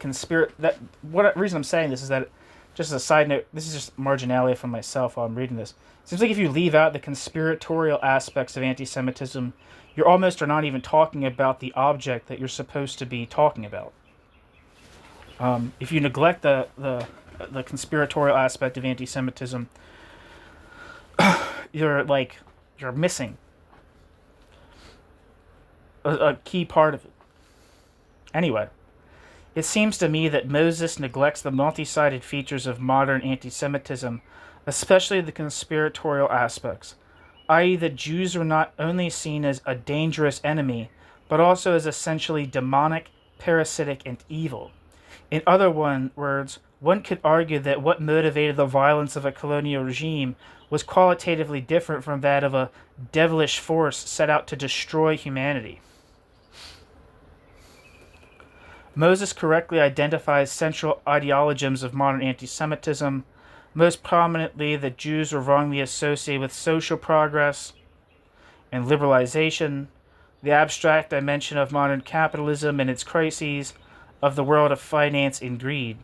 reason I'm saying this is that, just as a side note, this is just marginalia from myself while I'm reading this. It seems like if you leave out the conspiratorial aspects of anti-Semitism, you're almost or not even talking about the object that you're supposed to be talking about. If you neglect the conspiratorial aspect of anti-Semitism, you're missing a key part of it. Anyway, it seems to me that Moses neglects the multi-sided features of modern anti-Semitism, especially the conspiratorial aspects, i.e. that Jews are not only seen as a dangerous enemy, but also as essentially demonic, parasitic, and evil. In other words, one could argue that what motivated the violence of a colonial regime was qualitatively different from that of a devilish force set out to destroy humanity. Moses correctly identifies central ideologisms of modern anti-Semitism, most prominently that Jews were wrongly associated with social progress and liberalization, the abstract dimension of modern capitalism and its crises, of the world of finance and greed.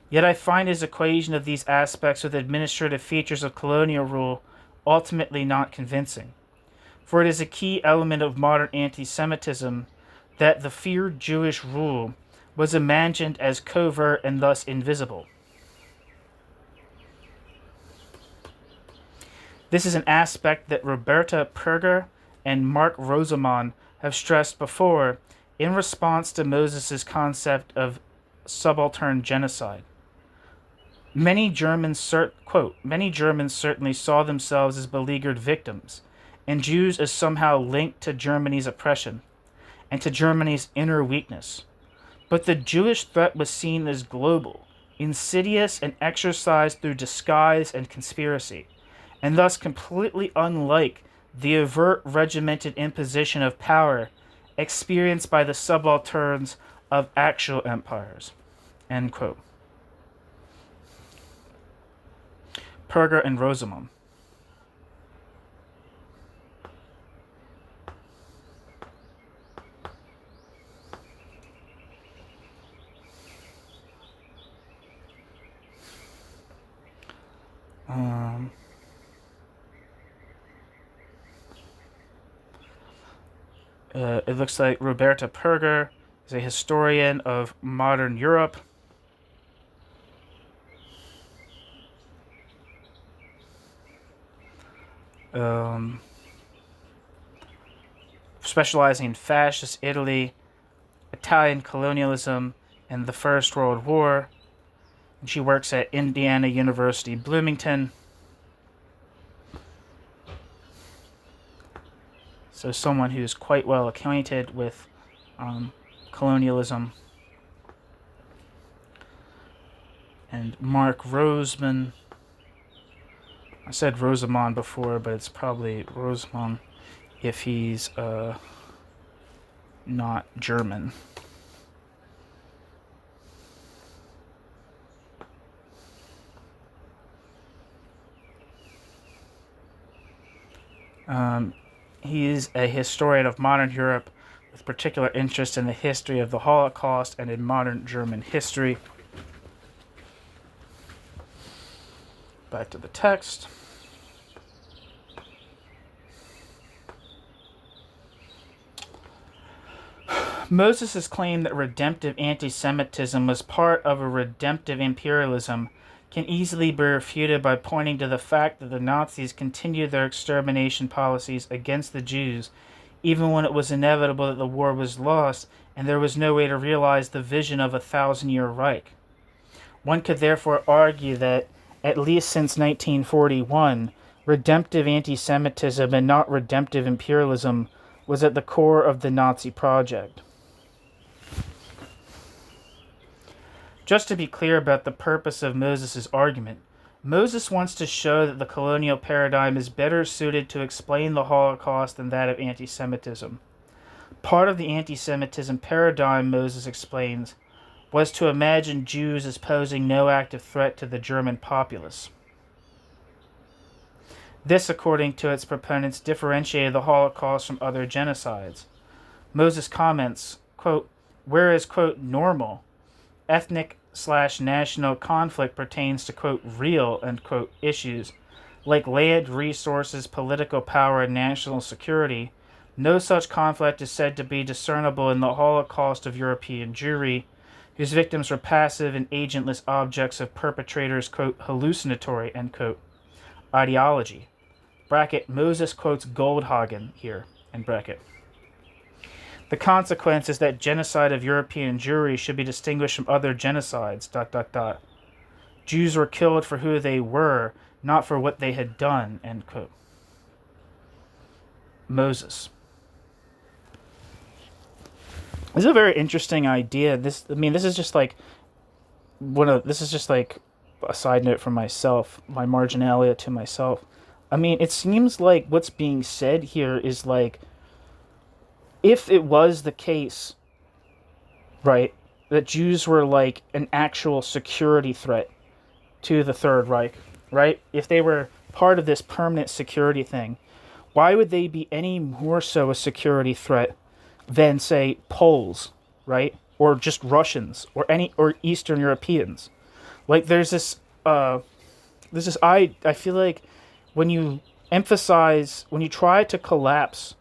Yet I find his equation of these aspects with administrative features of colonial rule ultimately not convincing. For it is a key element of modern anti-Semitism that the feared Jewish rule was imagined as covert and thus invisible. This is an aspect that Roberta Perger and Mark Rosamond have stressed before in response to Moses' concept of subaltern genocide. Many Germans certainly saw themselves as beleaguered victims, and Jews as somehow linked to Germany's oppression and to Germany's inner weakness. But the Jewish threat was seen as global, insidious, and exercised through disguise and conspiracy, and thus completely unlike the overt regimented imposition of power experienced by the subalterns of actual empires. End quote. Perger and Rosamond. It looks like Roberta Perger is a historian of modern Europe. Specializing in fascist Italy, Italian colonialism, and the First World War. And she works at Indiana University, Bloomington. So someone who's quite well acquainted with colonialism. And Mark Rosamond. I said Rosamond before, but it's probably Rosamond if he's not German. He is a historian of modern Europe with particular interest in the history of the Holocaust and in modern German history. Back to the text. Moses' claim that redemptive anti-Semitism was part of a redemptive imperialism can easily be refuted by pointing to the fact that the Nazis continued their extermination policies against the Jews, even when it was inevitable that the war was lost and there was no way to realize the vision of a 1,000-year Reich. One could therefore argue that, at least since 1941, redemptive anti-Semitism and not redemptive imperialism was at the core of the Nazi project. Just to be clear about the purpose of Moses' argument, Moses wants to show that the colonial paradigm is better suited to explain the Holocaust than that of anti-Semitism. Part of the anti-Semitism paradigm, Moses explains, was to imagine Jews as posing no active threat to the German populace. This, according to its proponents, differentiated the Holocaust from other genocides. Moses comments, quote, whereas, quote, normal, ethnic/national conflict pertains to, quote, real, end quote, issues like land, resources, political power, and national security, no such conflict is said to be discernible in the Holocaust of European Jewry, whose victims were passive and agentless objects of perpetrators' quote, hallucinatory, end quote, ideology. Bracket, Moses quotes Goldhagen here, end bracket. The consequence is that genocide of European Jewry should be distinguished from other genocides, ... Jews were killed for who they were, not for what they had done, end quote. Moses. This is a very interesting idea. This is just like a side note from myself, my marginalia to myself. I mean, it seems like what's being said here is like, if it was the case, right, that Jews were like an actual security threat to the Third Reich, right? If they were part of this permanent security thing, why would they be any more so a security threat than, say, Poles, right? Or just Russians or Eastern Europeans? Like, I feel like when you emphasize, when you try to collapse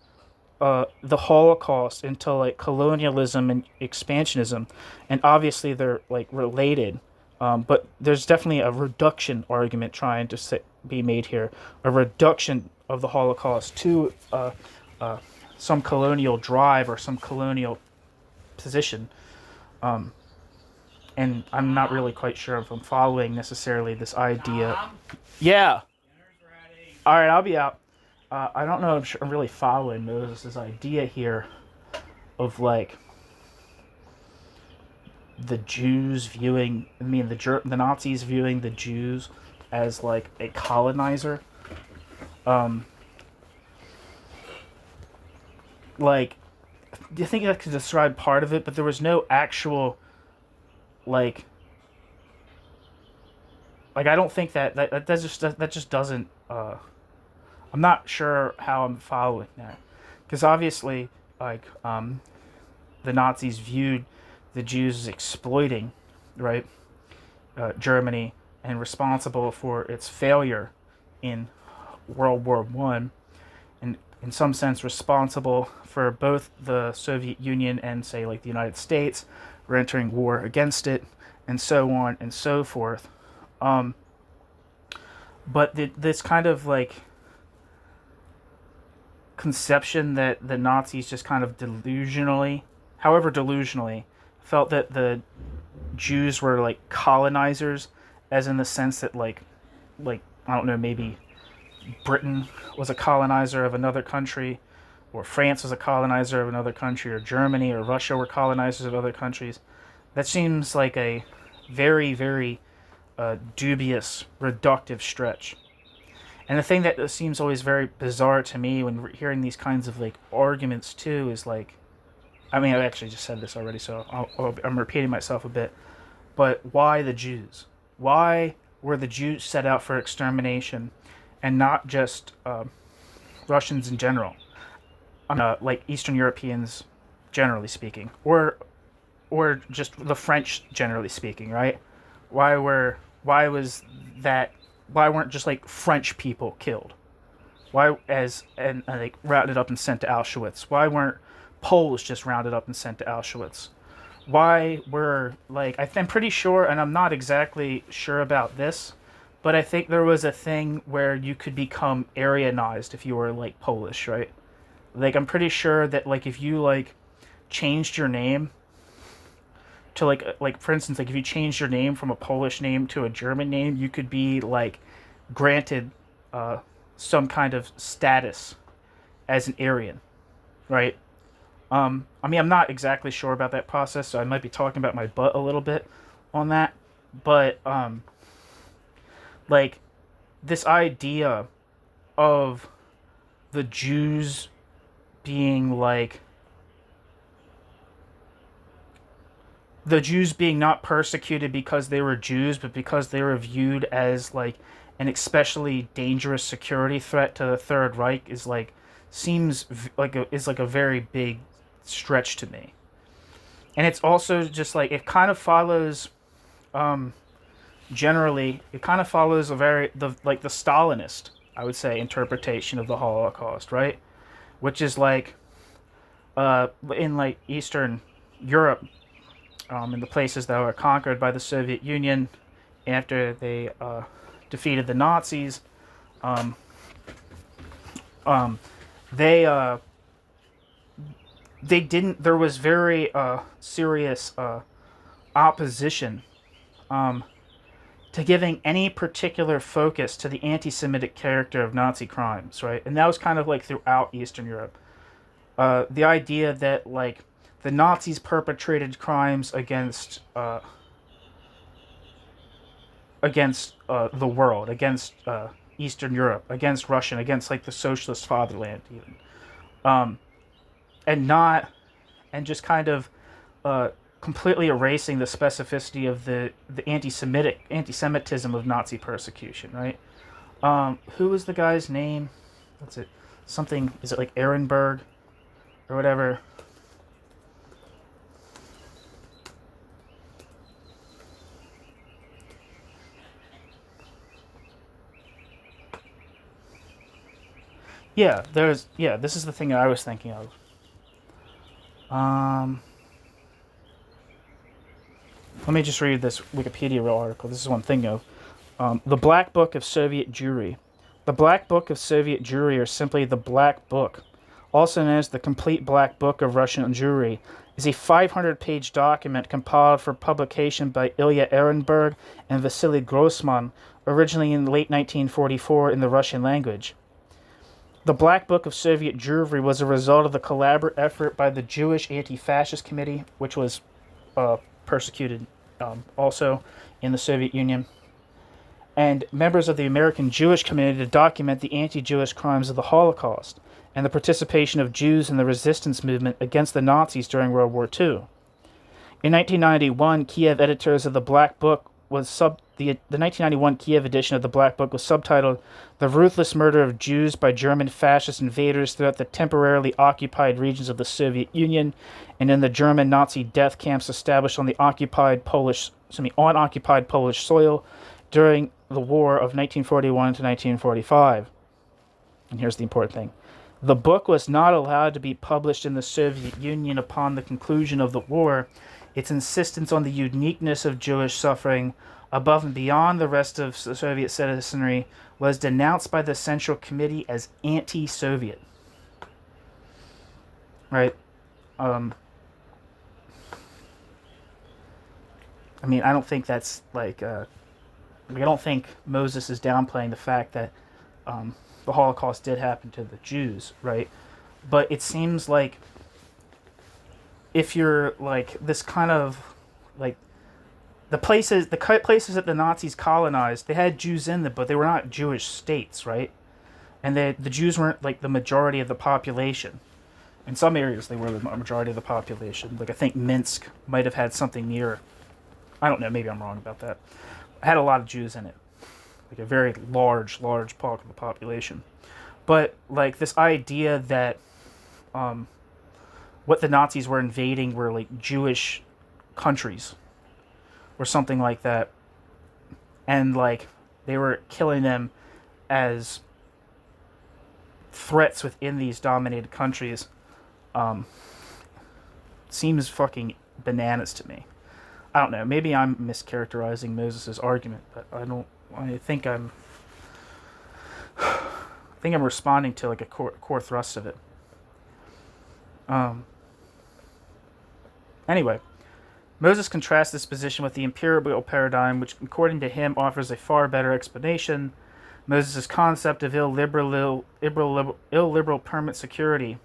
the Holocaust into like colonialism and expansionism, and obviously they're like related, but there's definitely a reduction argument trying to be made here, a reduction of the Holocaust to some colonial drive or some colonial position. And I'm not really quite sure if I'm following necessarily this idea. Yeah. All right, I'll be out. I don't know if I'm really following Moses' idea here of like the Jews viewing, the Nazis viewing the Jews as like a colonizer. Like, do you think I could describe part of it? But there was no actual like I don't think that just doesn't. I'm not sure how I'm following that, because obviously, the Nazis viewed the Jews as exploiting, right, Germany, and responsible for its failure in World War One, and in some sense responsible for both the Soviet Union and, say, like the United States, were entering war against it, and so on and so forth. But this kind of like conception that the Nazis just kind of delusionally felt that the Jews were like colonizers, as in the sense that like I don't know, maybe Britain was a colonizer of another country, or France was a colonizer of another country, or Germany or Russia were colonizers of other countries. That seems like a very, very dubious, reductive stretch. And the thing that seems always very bizarre to me when hearing these kinds of like arguments too is like, I mean, I actually just said this already, so I'm repeating myself a bit. But why the Jews? Why were the Jews set out for extermination, and not just Russians in general? Like Eastern Europeans, generally speaking, or just the French, generally speaking, right? Why weren't just like French people killed? Why like rounded up and sent to Auschwitz? Why weren't Poles just rounded up and sent to Auschwitz? Why were I'm pretty sure, and I'm not exactly sure about this, but I think there was a thing where you could become Aryanized if you were like Polish, right? Like I'm pretty sure that like if you like changed your name to like for instance, like if you changed your name from a Polish name to a German name, you could be like granted some kind of status as an Aryan, right? I mean, I'm not exactly sure about that process, so I might be talking about my butt a little bit on that, but like this idea of the Jews being like the Jews being not persecuted because they were Jews, but because they were viewed as like an especially dangerous security threat to the Third Reich is like a very big stretch to me. And it's also just like it kind of follows generally it kind of follows the Stalinist, I would say, interpretation of the Holocaust, right? Which is like in like Eastern Europe, in the places that were conquered by the Soviet Union after they defeated the Nazis, they didn't. There was very serious opposition to giving any particular focus to the anti-Semitic character of Nazi crimes, right? And that was kind of like throughout Eastern Europe. The idea that like the Nazis perpetrated crimes against the world, against Eastern Europe, against Russia, against like the socialist fatherland, even, and just kind of completely erasing the specificity of the anti-Semitism of Nazi persecution, right? Who was the guy's name? What's it? Something, is it like Ehrenberg or whatever? This is the thing that I was thinking of. Um, Let me just read this Wikipedia article. This is one thing of. The Black Book of Soviet Jewry. The Black Book of Soviet Jewry, or simply the Black Book, also known as the Complete Black Book of Russian Jewry, is a 500-page document compiled for publication by Ilya Ehrenberg and Vasily Grossman, originally in late 1944 in the Russian language. The Black Book of Soviet Jewry was a result of the collaborative effort by the Jewish Anti-Fascist Committee, which was persecuted also in the Soviet Union, and members of the American Jewish community to document the anti-Jewish crimes of the Holocaust and the participation of Jews in the resistance movement against the Nazis during World War II. In 1991, Kiev editors of the Black Book the 1991 Kiev edition of the Black Book was subtitled "The Ruthless Murder of Jews by German Fascist Invaders Throughout the Temporarily Occupied Regions of the Soviet Union and in the German Nazi Death Camps Established on Occupied Polish Soil During the War of 1941 to 1945." And here's the important thing. The book was not allowed to be published in the Soviet Union upon the conclusion of the war. Its insistence on the uniqueness of Jewish suffering above and beyond the rest of Soviet citizenry was denounced by the Central Committee as anti-Soviet. Right? I don't think that's I don't think Moses is downplaying the fact that the Holocaust did happen to the Jews, right? But it seems like if you're this kind of the places that the Nazis colonized, they had Jews in them, but they were not Jewish states, right? And the Jews weren't the majority of the population. In some areas, they were the majority of the population. I think Minsk might have had something near. I don't know. Maybe I'm wrong about that. It had a lot of Jews in it, a very large part of the population. But this idea that what the Nazis were invading were Jewish countries or something like that, and they were killing them as threats within these dominated countries, seems fucking bananas to me. I don't know. Maybe I'm mischaracterizing Moses' argument, but I think I'm responding to a core thrust of it. Anyway, Moses contrasts this position with the imperial paradigm, which, according to him, offers a far better explanation. Moses' concept of illiberal permanent security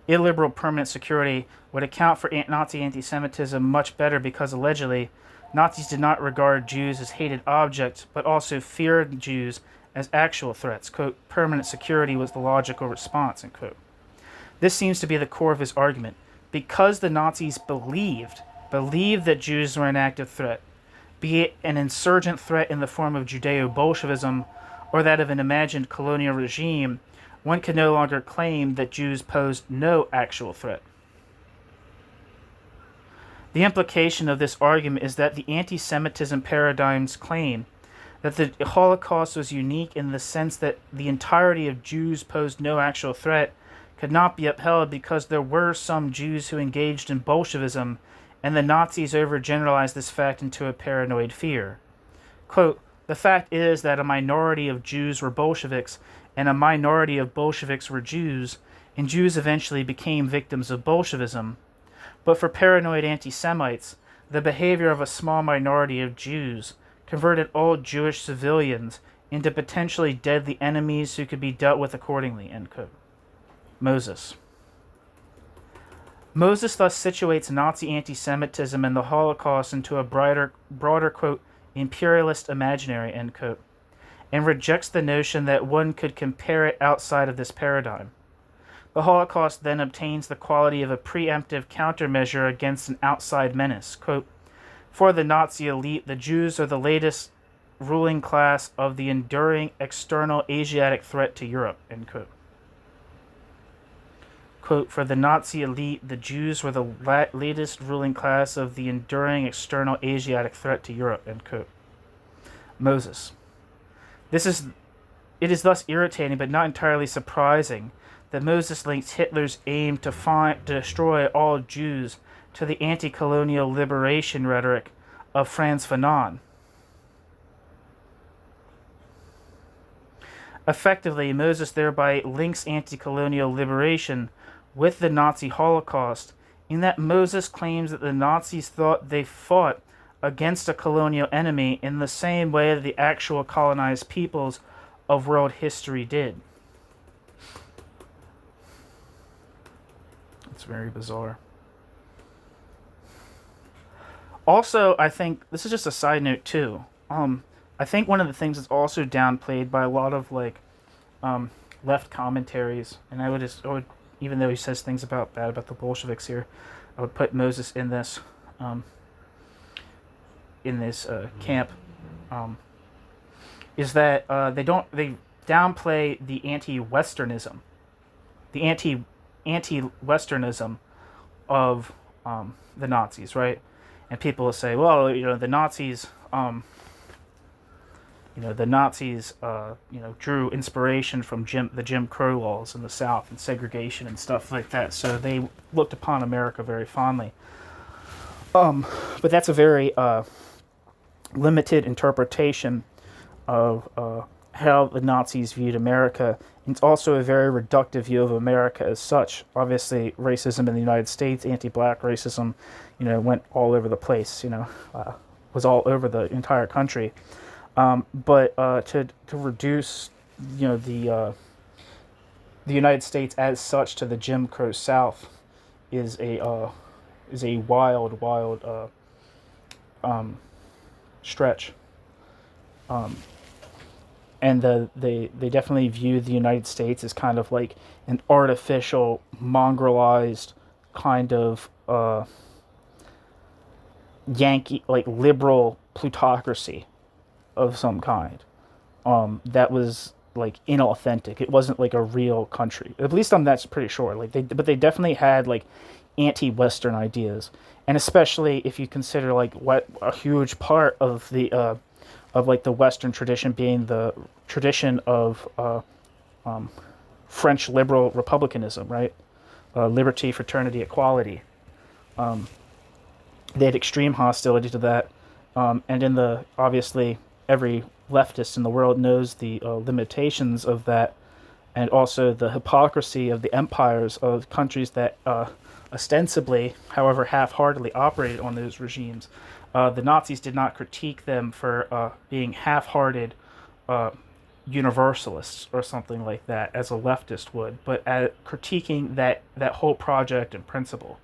illiberal permanent security would account for Nazi anti-Semitism much better because, allegedly, Nazis did not regard Jews as hated objects, but also feared Jews as actual threats. Quote, "Permanent security was the logical response," end quote. This seems to be the core of his argument. Because the Nazis believed that Jews were an active threat, be it an insurgent threat in the form of Judeo-Bolshevism or that of an imagined colonial regime, one could no longer claim that Jews posed no actual threat. The implication of this argument is that the anti-Semitism paradigm's claim that the Holocaust was unique in the sense that the entirety of Jews posed no actual threat could not be upheld because there were some Jews who engaged in Bolshevism, and the Nazis overgeneralized this fact into a paranoid fear. Quote, "The fact is that a minority of Jews were Bolsheviks, and a minority of Bolsheviks were Jews, and Jews eventually became victims of Bolshevism. But for paranoid anti-Semites, the behavior of a small minority of Jews converted all Jewish civilians into potentially deadly enemies who could be dealt with accordingly," end quote. Moses thus situates Nazi anti-Semitism and the Holocaust into a broader quote, "imperialist imaginary," end quote, and rejects the notion that one could compare it outside of this paradigm. The Holocaust then obtains the quality of a preemptive countermeasure against an outside menace. Quote, "For the Nazi elite, the Jews are the latest ruling class of the enduring external Asiatic threat to Europe," end quote. quote, "For the Nazi elite, the Jews were the latest ruling class of the enduring external Asiatic threat to Europe," end quote. Moses. It is thus irritating but not entirely surprising that Moses links Hitler's aim to destroy all Jews to the anti-colonial liberation rhetoric of Frantz Fanon. Effectively, Moses thereby links anti-colonial liberation with the Nazi Holocaust, in that Moses claims that the Nazis thought they fought against a colonial enemy in the same way that the actual colonized peoples of world history did. It's very bizarre. Also, I think this is just a side note too. I think one of the things that's also downplayed by a lot of left commentaries, and I would, even though he says things bad about the Bolsheviks here, I would put Moses in this camp. Is that they downplay the anti-Westernism, the anti-Westernism of the Nazis, right? And people will say, well, the Nazis, drew inspiration from the Jim Crow laws in the South and segregation and stuff like that. So they looked upon America very fondly. But that's a very limited interpretation of how the Nazis viewed America. It's also a very reductive view of America as such. Obviously, racism in the United States, anti-black racism, went all over the place. Was all over the entire country. But to reduce, the United States as such to the Jim Crow South is a wild stretch. And they definitely view the United States as kind of like an artificial, mongrelized kind of Yankee, liberal plutocracy of some kind. That was inauthentic. It wasn't a real country. At least that's pretty sure. But they definitely had anti-Western ideas, and especially if you consider what a huge part of the the Western tradition being the tradition of French liberal republicanism, right? Liberty, fraternity, equality. They had extreme hostility to that, and obviously every leftist in the world knows the limitations of that, and also the hypocrisy of the empires of countries that ostensibly, however half-heartedly, operated on those regimes. The Nazis did not critique them for being half-hearted universalists or something like that, as a leftist would, but critiquing that whole project and principle.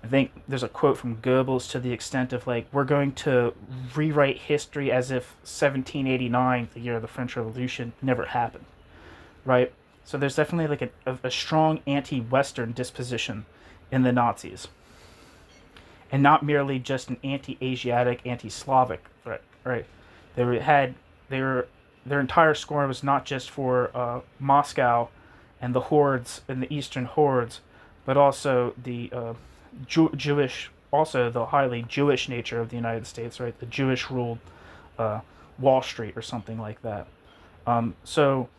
I think there's a quote from Goebbels to the extent of we're going to rewrite history as if 1789, the year of the French Revolution, never happened, right? So there's definitely a strong anti-Western disposition in the Nazis, and not merely just an anti-Asiatic, anti-Slavic threat, right? Their entire scorn was not just for Moscow and the hordes and the Eastern hordes, but also the the highly Jewish nature of the United States, right? The Jewish-ruled Wall Street or something like that. To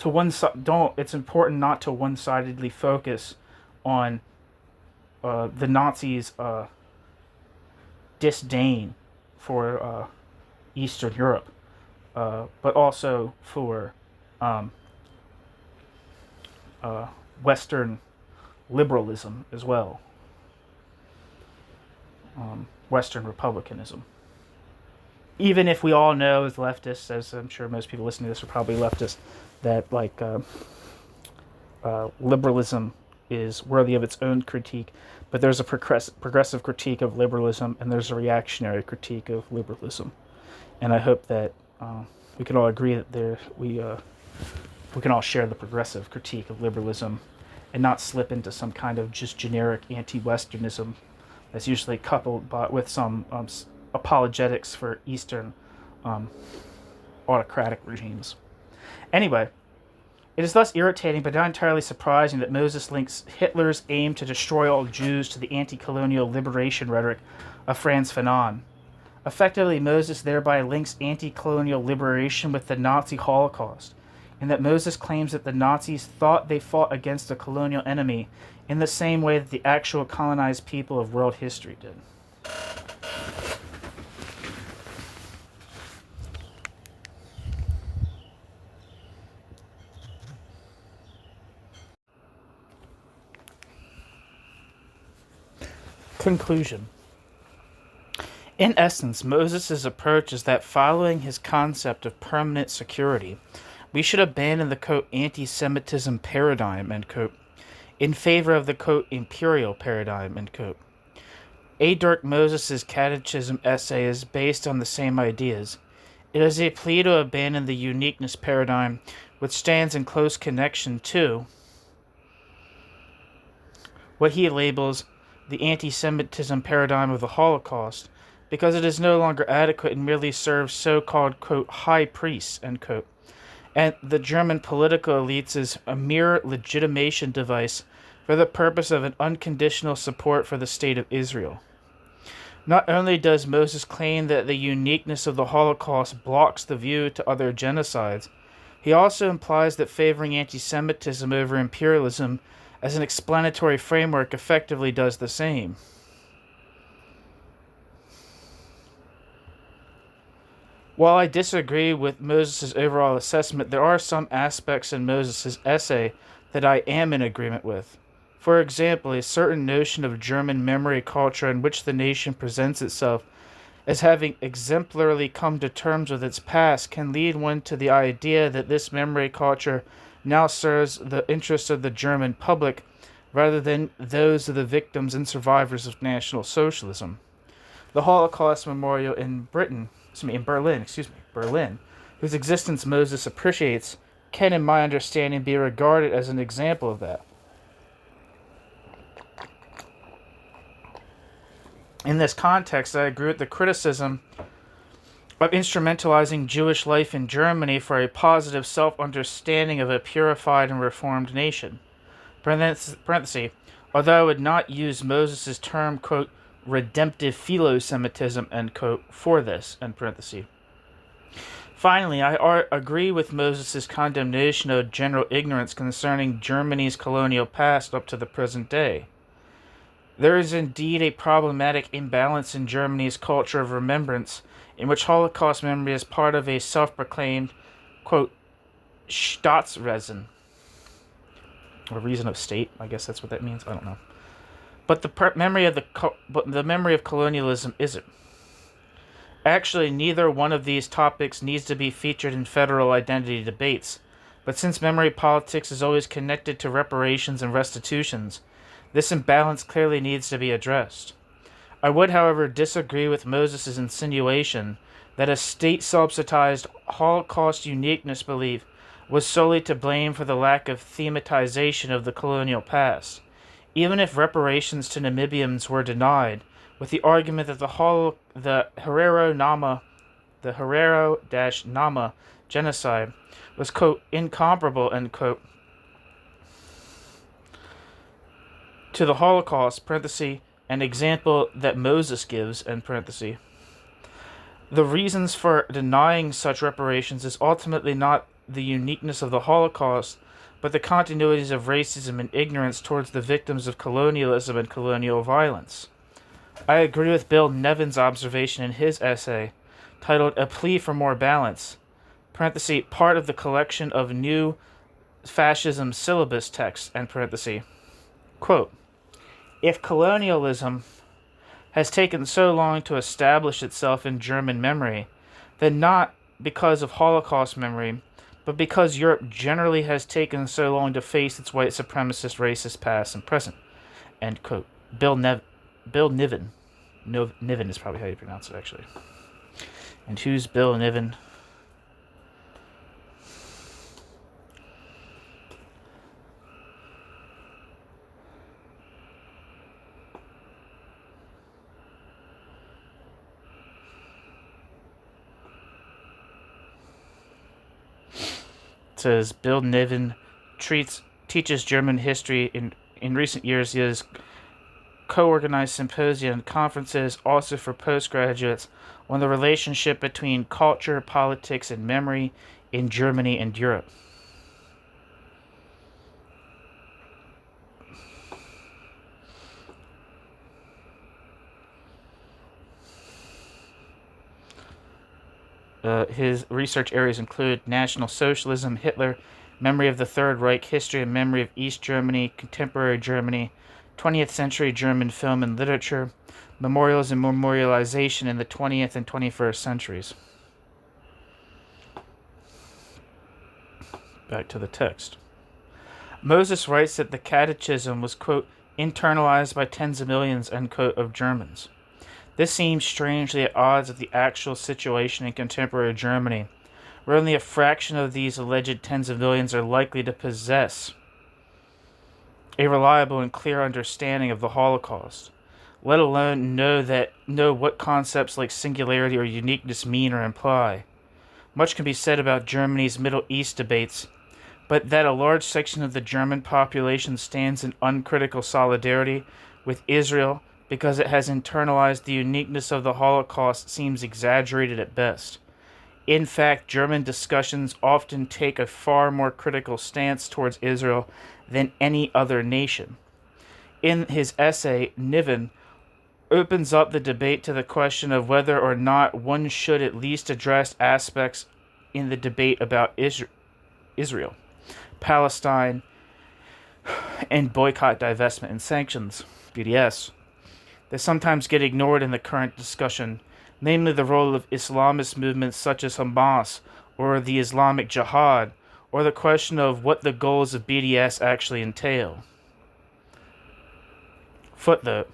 one side, it's important not to one-sidedly focus on the Nazis' disdain for Eastern Europe, but also for Western liberalism as well. Western republicanism. Even if we all know as leftists, as I'm sure most people listening to this are probably leftists, that liberalism is worthy of its own critique, but there's a progressive critique of liberalism, and there's a reactionary critique of liberalism. And I hope that we can all agree that we can all share the progressive critique of liberalism, and not slip into some kind of just generic anti-Westernism that's usually coupled with some apologetics for Eastern autocratic regimes. Anyway, It is thus irritating but not entirely surprising that Moses links Hitler's aim to destroy all Jews to the anti-colonial liberation rhetoric of Franz Fanon. Effectively, Moses thereby links anti-colonial liberation with the Nazi Holocaust, in that Moses claims that the Nazis thought they fought against a colonial enemy in the same way that the actual colonized people of world history did. Conclusion. In essence, Moses' approach is that following his concept of permanent security, we should abandon the, quote, anti-Semitism paradigm, end quote, in favor of the, quote, imperial paradigm, end quote. A. Dirk Moses' Catechism essay is based on the same ideas. It is a plea to abandon the uniqueness paradigm, which stands in close connection to what he labels the anti-Semitism paradigm of the Holocaust, because it is no longer adequate and merely serves so-called, quote, high priests, end quote, and the German political elites is a mere legitimation device for the purpose of an unconditional support for the state of Israel. Not only does Moses claim that the uniqueness of the Holocaust blocks the view to other genocides, he also implies that favoring anti-Semitism over imperialism as an explanatory framework effectively does the same. While I disagree with Moses' overall assessment, there are some aspects in Moses' essay that I am in agreement with. For example, a certain notion of German memory culture in which the nation presents itself as having exemplarily come to terms with its past can lead one to the idea that this memory culture now serves the interests of the German public rather than those of the victims and survivors of National Socialism. The Holocaust Memorial in Berlin, whose existence Moses appreciates, can, in my understanding, be regarded as an example of that. In this context, I agree with the criticism of instrumentalizing Jewish life in Germany for a positive self-understanding of a purified and reformed nation. Parenthesis, although I would not use Moses' term, quote, redemptive philo-Semitism, end quote, for this, end parenthesis. Finally, I agree with Moses' condemnation of general ignorance concerning Germany's colonial past up to the present day. There is indeed a problematic imbalance in Germany's culture of remembrance, in which Holocaust memory is part of a self-proclaimed, quote, Staatswesen, or reason of state. I guess that's what that means. I don't know. But the memory of colonialism isn't. Actually, neither one of these topics needs to be featured in federal identity debates. But since memory politics is always connected to reparations and restitutions, this imbalance clearly needs to be addressed. I would, however, disagree with Moses' insinuation that a state-subsidized Holocaust uniqueness belief was solely to blame for the lack of thematization of the colonial past, even if reparations to Namibians were denied, with the argument that the Herero-Nama genocide was, quote, incomparable, end quote, to the Holocaust, parenthesis, an example that Moses gives, end parenthesis. The reasons for denying such reparations is ultimately not the uniqueness of the Holocaust, but the continuities of racism and ignorance towards the victims of colonialism and colonial violence. I agree with Bill Nevin's observation in his essay, titled A Plea for More Balance, parenthesis, part of the collection of new fascism syllabus texts, end parenthesis. Quote, if colonialism has taken so long to establish itself in German memory, then not because of Holocaust memory, but because Europe generally has taken so long to face its white supremacist racist past and present. End quote. Bill Niven. Niven is probably how you pronounce it, actually. And who's Bill Niven? says Bill Niven teaches German history. In recent years, he has co-organized symposia and conferences also for postgraduates on the relationship between culture, politics, and memory in Germany and Europe. His research areas include National Socialism, Hitler, memory of the Third Reich, history and memory of East Germany, contemporary Germany, 20th century German film and literature, memorials and memorialization in the 20th and 21st centuries. Back to the text. Moses writes that the Catechism was, quote, internalized by tens of millions, end quote, of Germans. This seems strangely at odds with the actual situation in contemporary Germany, where only a fraction of these alleged tens of millions are likely to possess a reliable and clear understanding of the Holocaust, let alone know what concepts like singularity or uniqueness mean or imply. Much can be said about Germany's Middle East debates, but that a large section of the German population stands in uncritical solidarity with Israel because it has internalized the uniqueness of the Holocaust seems exaggerated at best. In fact, German discussions often take a far more critical stance towards Israel than any other nation. In his essay, Niven opens up the debate to the question of whether or not one should at least address aspects in the debate about Israel, Palestine, and boycott, divestment, and sanctions, BDS. They sometimes get ignored in the current discussion, namely the role of Islamist movements such as Hamas or the Islamic Jihad, or the question of what the goals of BDS actually entail. Footnote.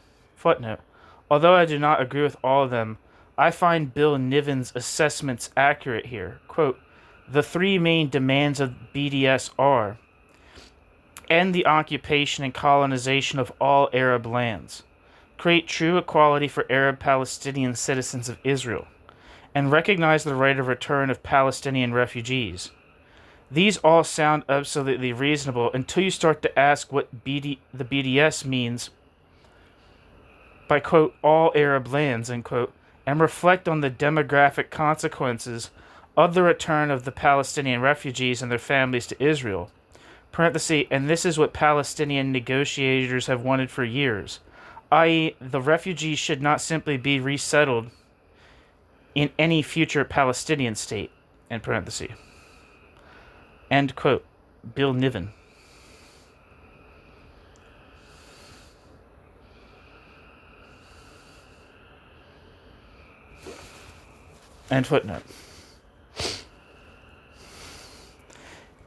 Although I do not agree with all of them, I find Bill Niven's assessments accurate here. Quote, the three main demands of BDS are: end the occupation and colonization of all Arab lands, create true equality for Arab Palestinian citizens of Israel, and recognize the right of return of Palestinian refugees. These all sound absolutely reasonable until you start to ask what the BDS means by, quote, all Arab lands, end quote, and reflect on the demographic consequences of the return of the Palestinian refugees and their families to Israel. Parenthesis, and this is what Palestinian negotiators have wanted for years, i.e., the refugees should not simply be resettled in any future Palestinian state, end parenthesis. End quote. Bill Niven. End footnote.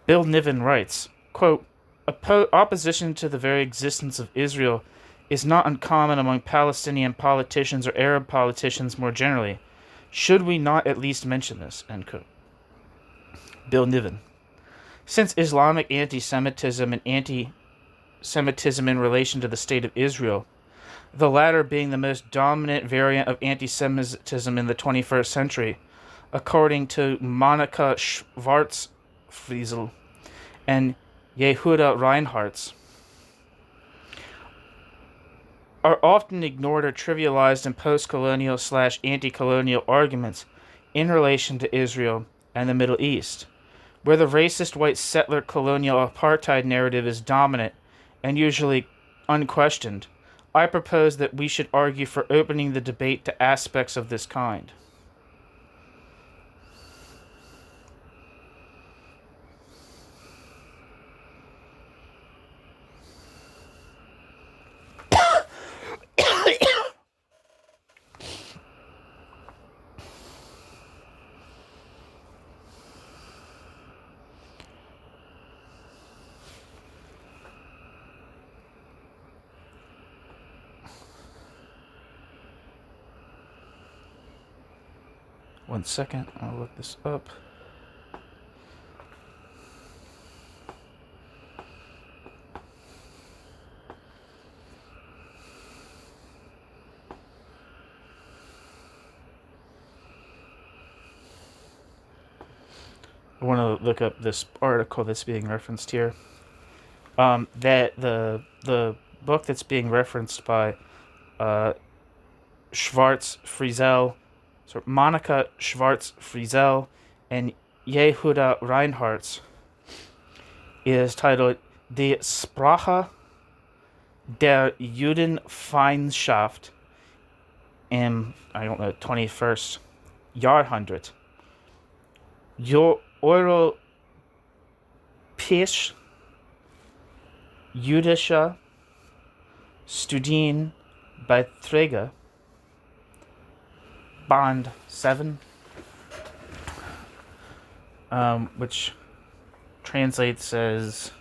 Bill Niven writes, quote, opposition to the very existence of Israel is not uncommon among Palestinian politicians or Arab politicians more generally. Should we not at least mention this? End quote. Bill Niven. Since Islamic anti-Semitism and anti-Semitism in relation to the State of Israel, the latter being the most dominant variant of anti-Semitism in the 21st century, according to Monika Schwarzfriesel and Yehuda Reinhartz, are often ignored or trivialized in post-colonial / anti-colonial arguments in relation to Israel and the Middle East, where the racist white settler colonial apartheid narrative is dominant and usually unquestioned. I propose that we should argue for opening the debate to aspects of this kind. One second, I'll look this up. I want to look up this article that's being referenced here. That the book that's being referenced by Schwarz Friesel, so Monica Schwarz Friesel and Yehuda Reinhardt, is titled Die Sprache der Judenfeindschaft im, I don't know, 21st Jahrhundert. Europäisch jüdische Studienbeiträge, Bond 7, which translates as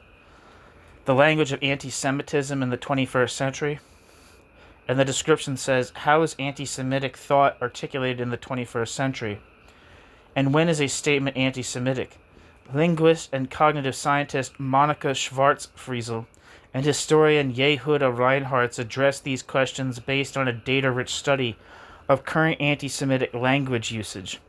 The Language of Anti-Semitism in the 21st Century. And the description says, how is anti-Semitic thought articulated in the 21st century? And when is a statement anti-Semitic? Linguist and cognitive scientist Monica Schwarz-Friesel and historian Yehuda Reinhardt address these questions based on a data-rich study of current anti-Semitic language usage.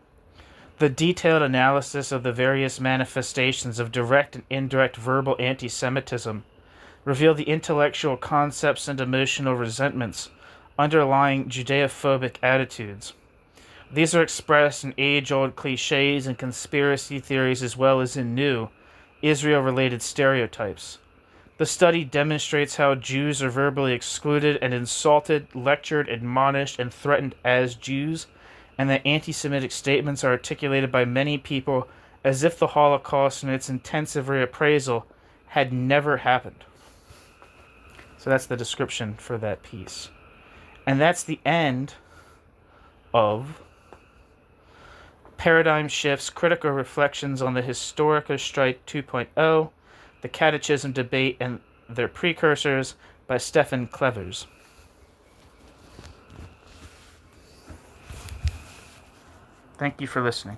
The detailed analysis of the various manifestations of direct and indirect verbal anti-Semitism reveal the intellectual concepts and emotional resentments underlying Judeophobic attitudes. These are expressed in age-old cliches and conspiracy theories as well as in new, Israel-related stereotypes. The study demonstrates how Jews are verbally excluded and insulted, lectured, admonished, and threatened as Jews, and that anti-Semitic statements are articulated by many people as if the Holocaust and its intensive reappraisal had never happened. So that's the description for that piece. And that's the end of Paradigm Shifts, Critical Reflections on the Historikerstreit 2.0, the Catechism-Debate and their Precursors by Steffen Klävers. Thank you for listening.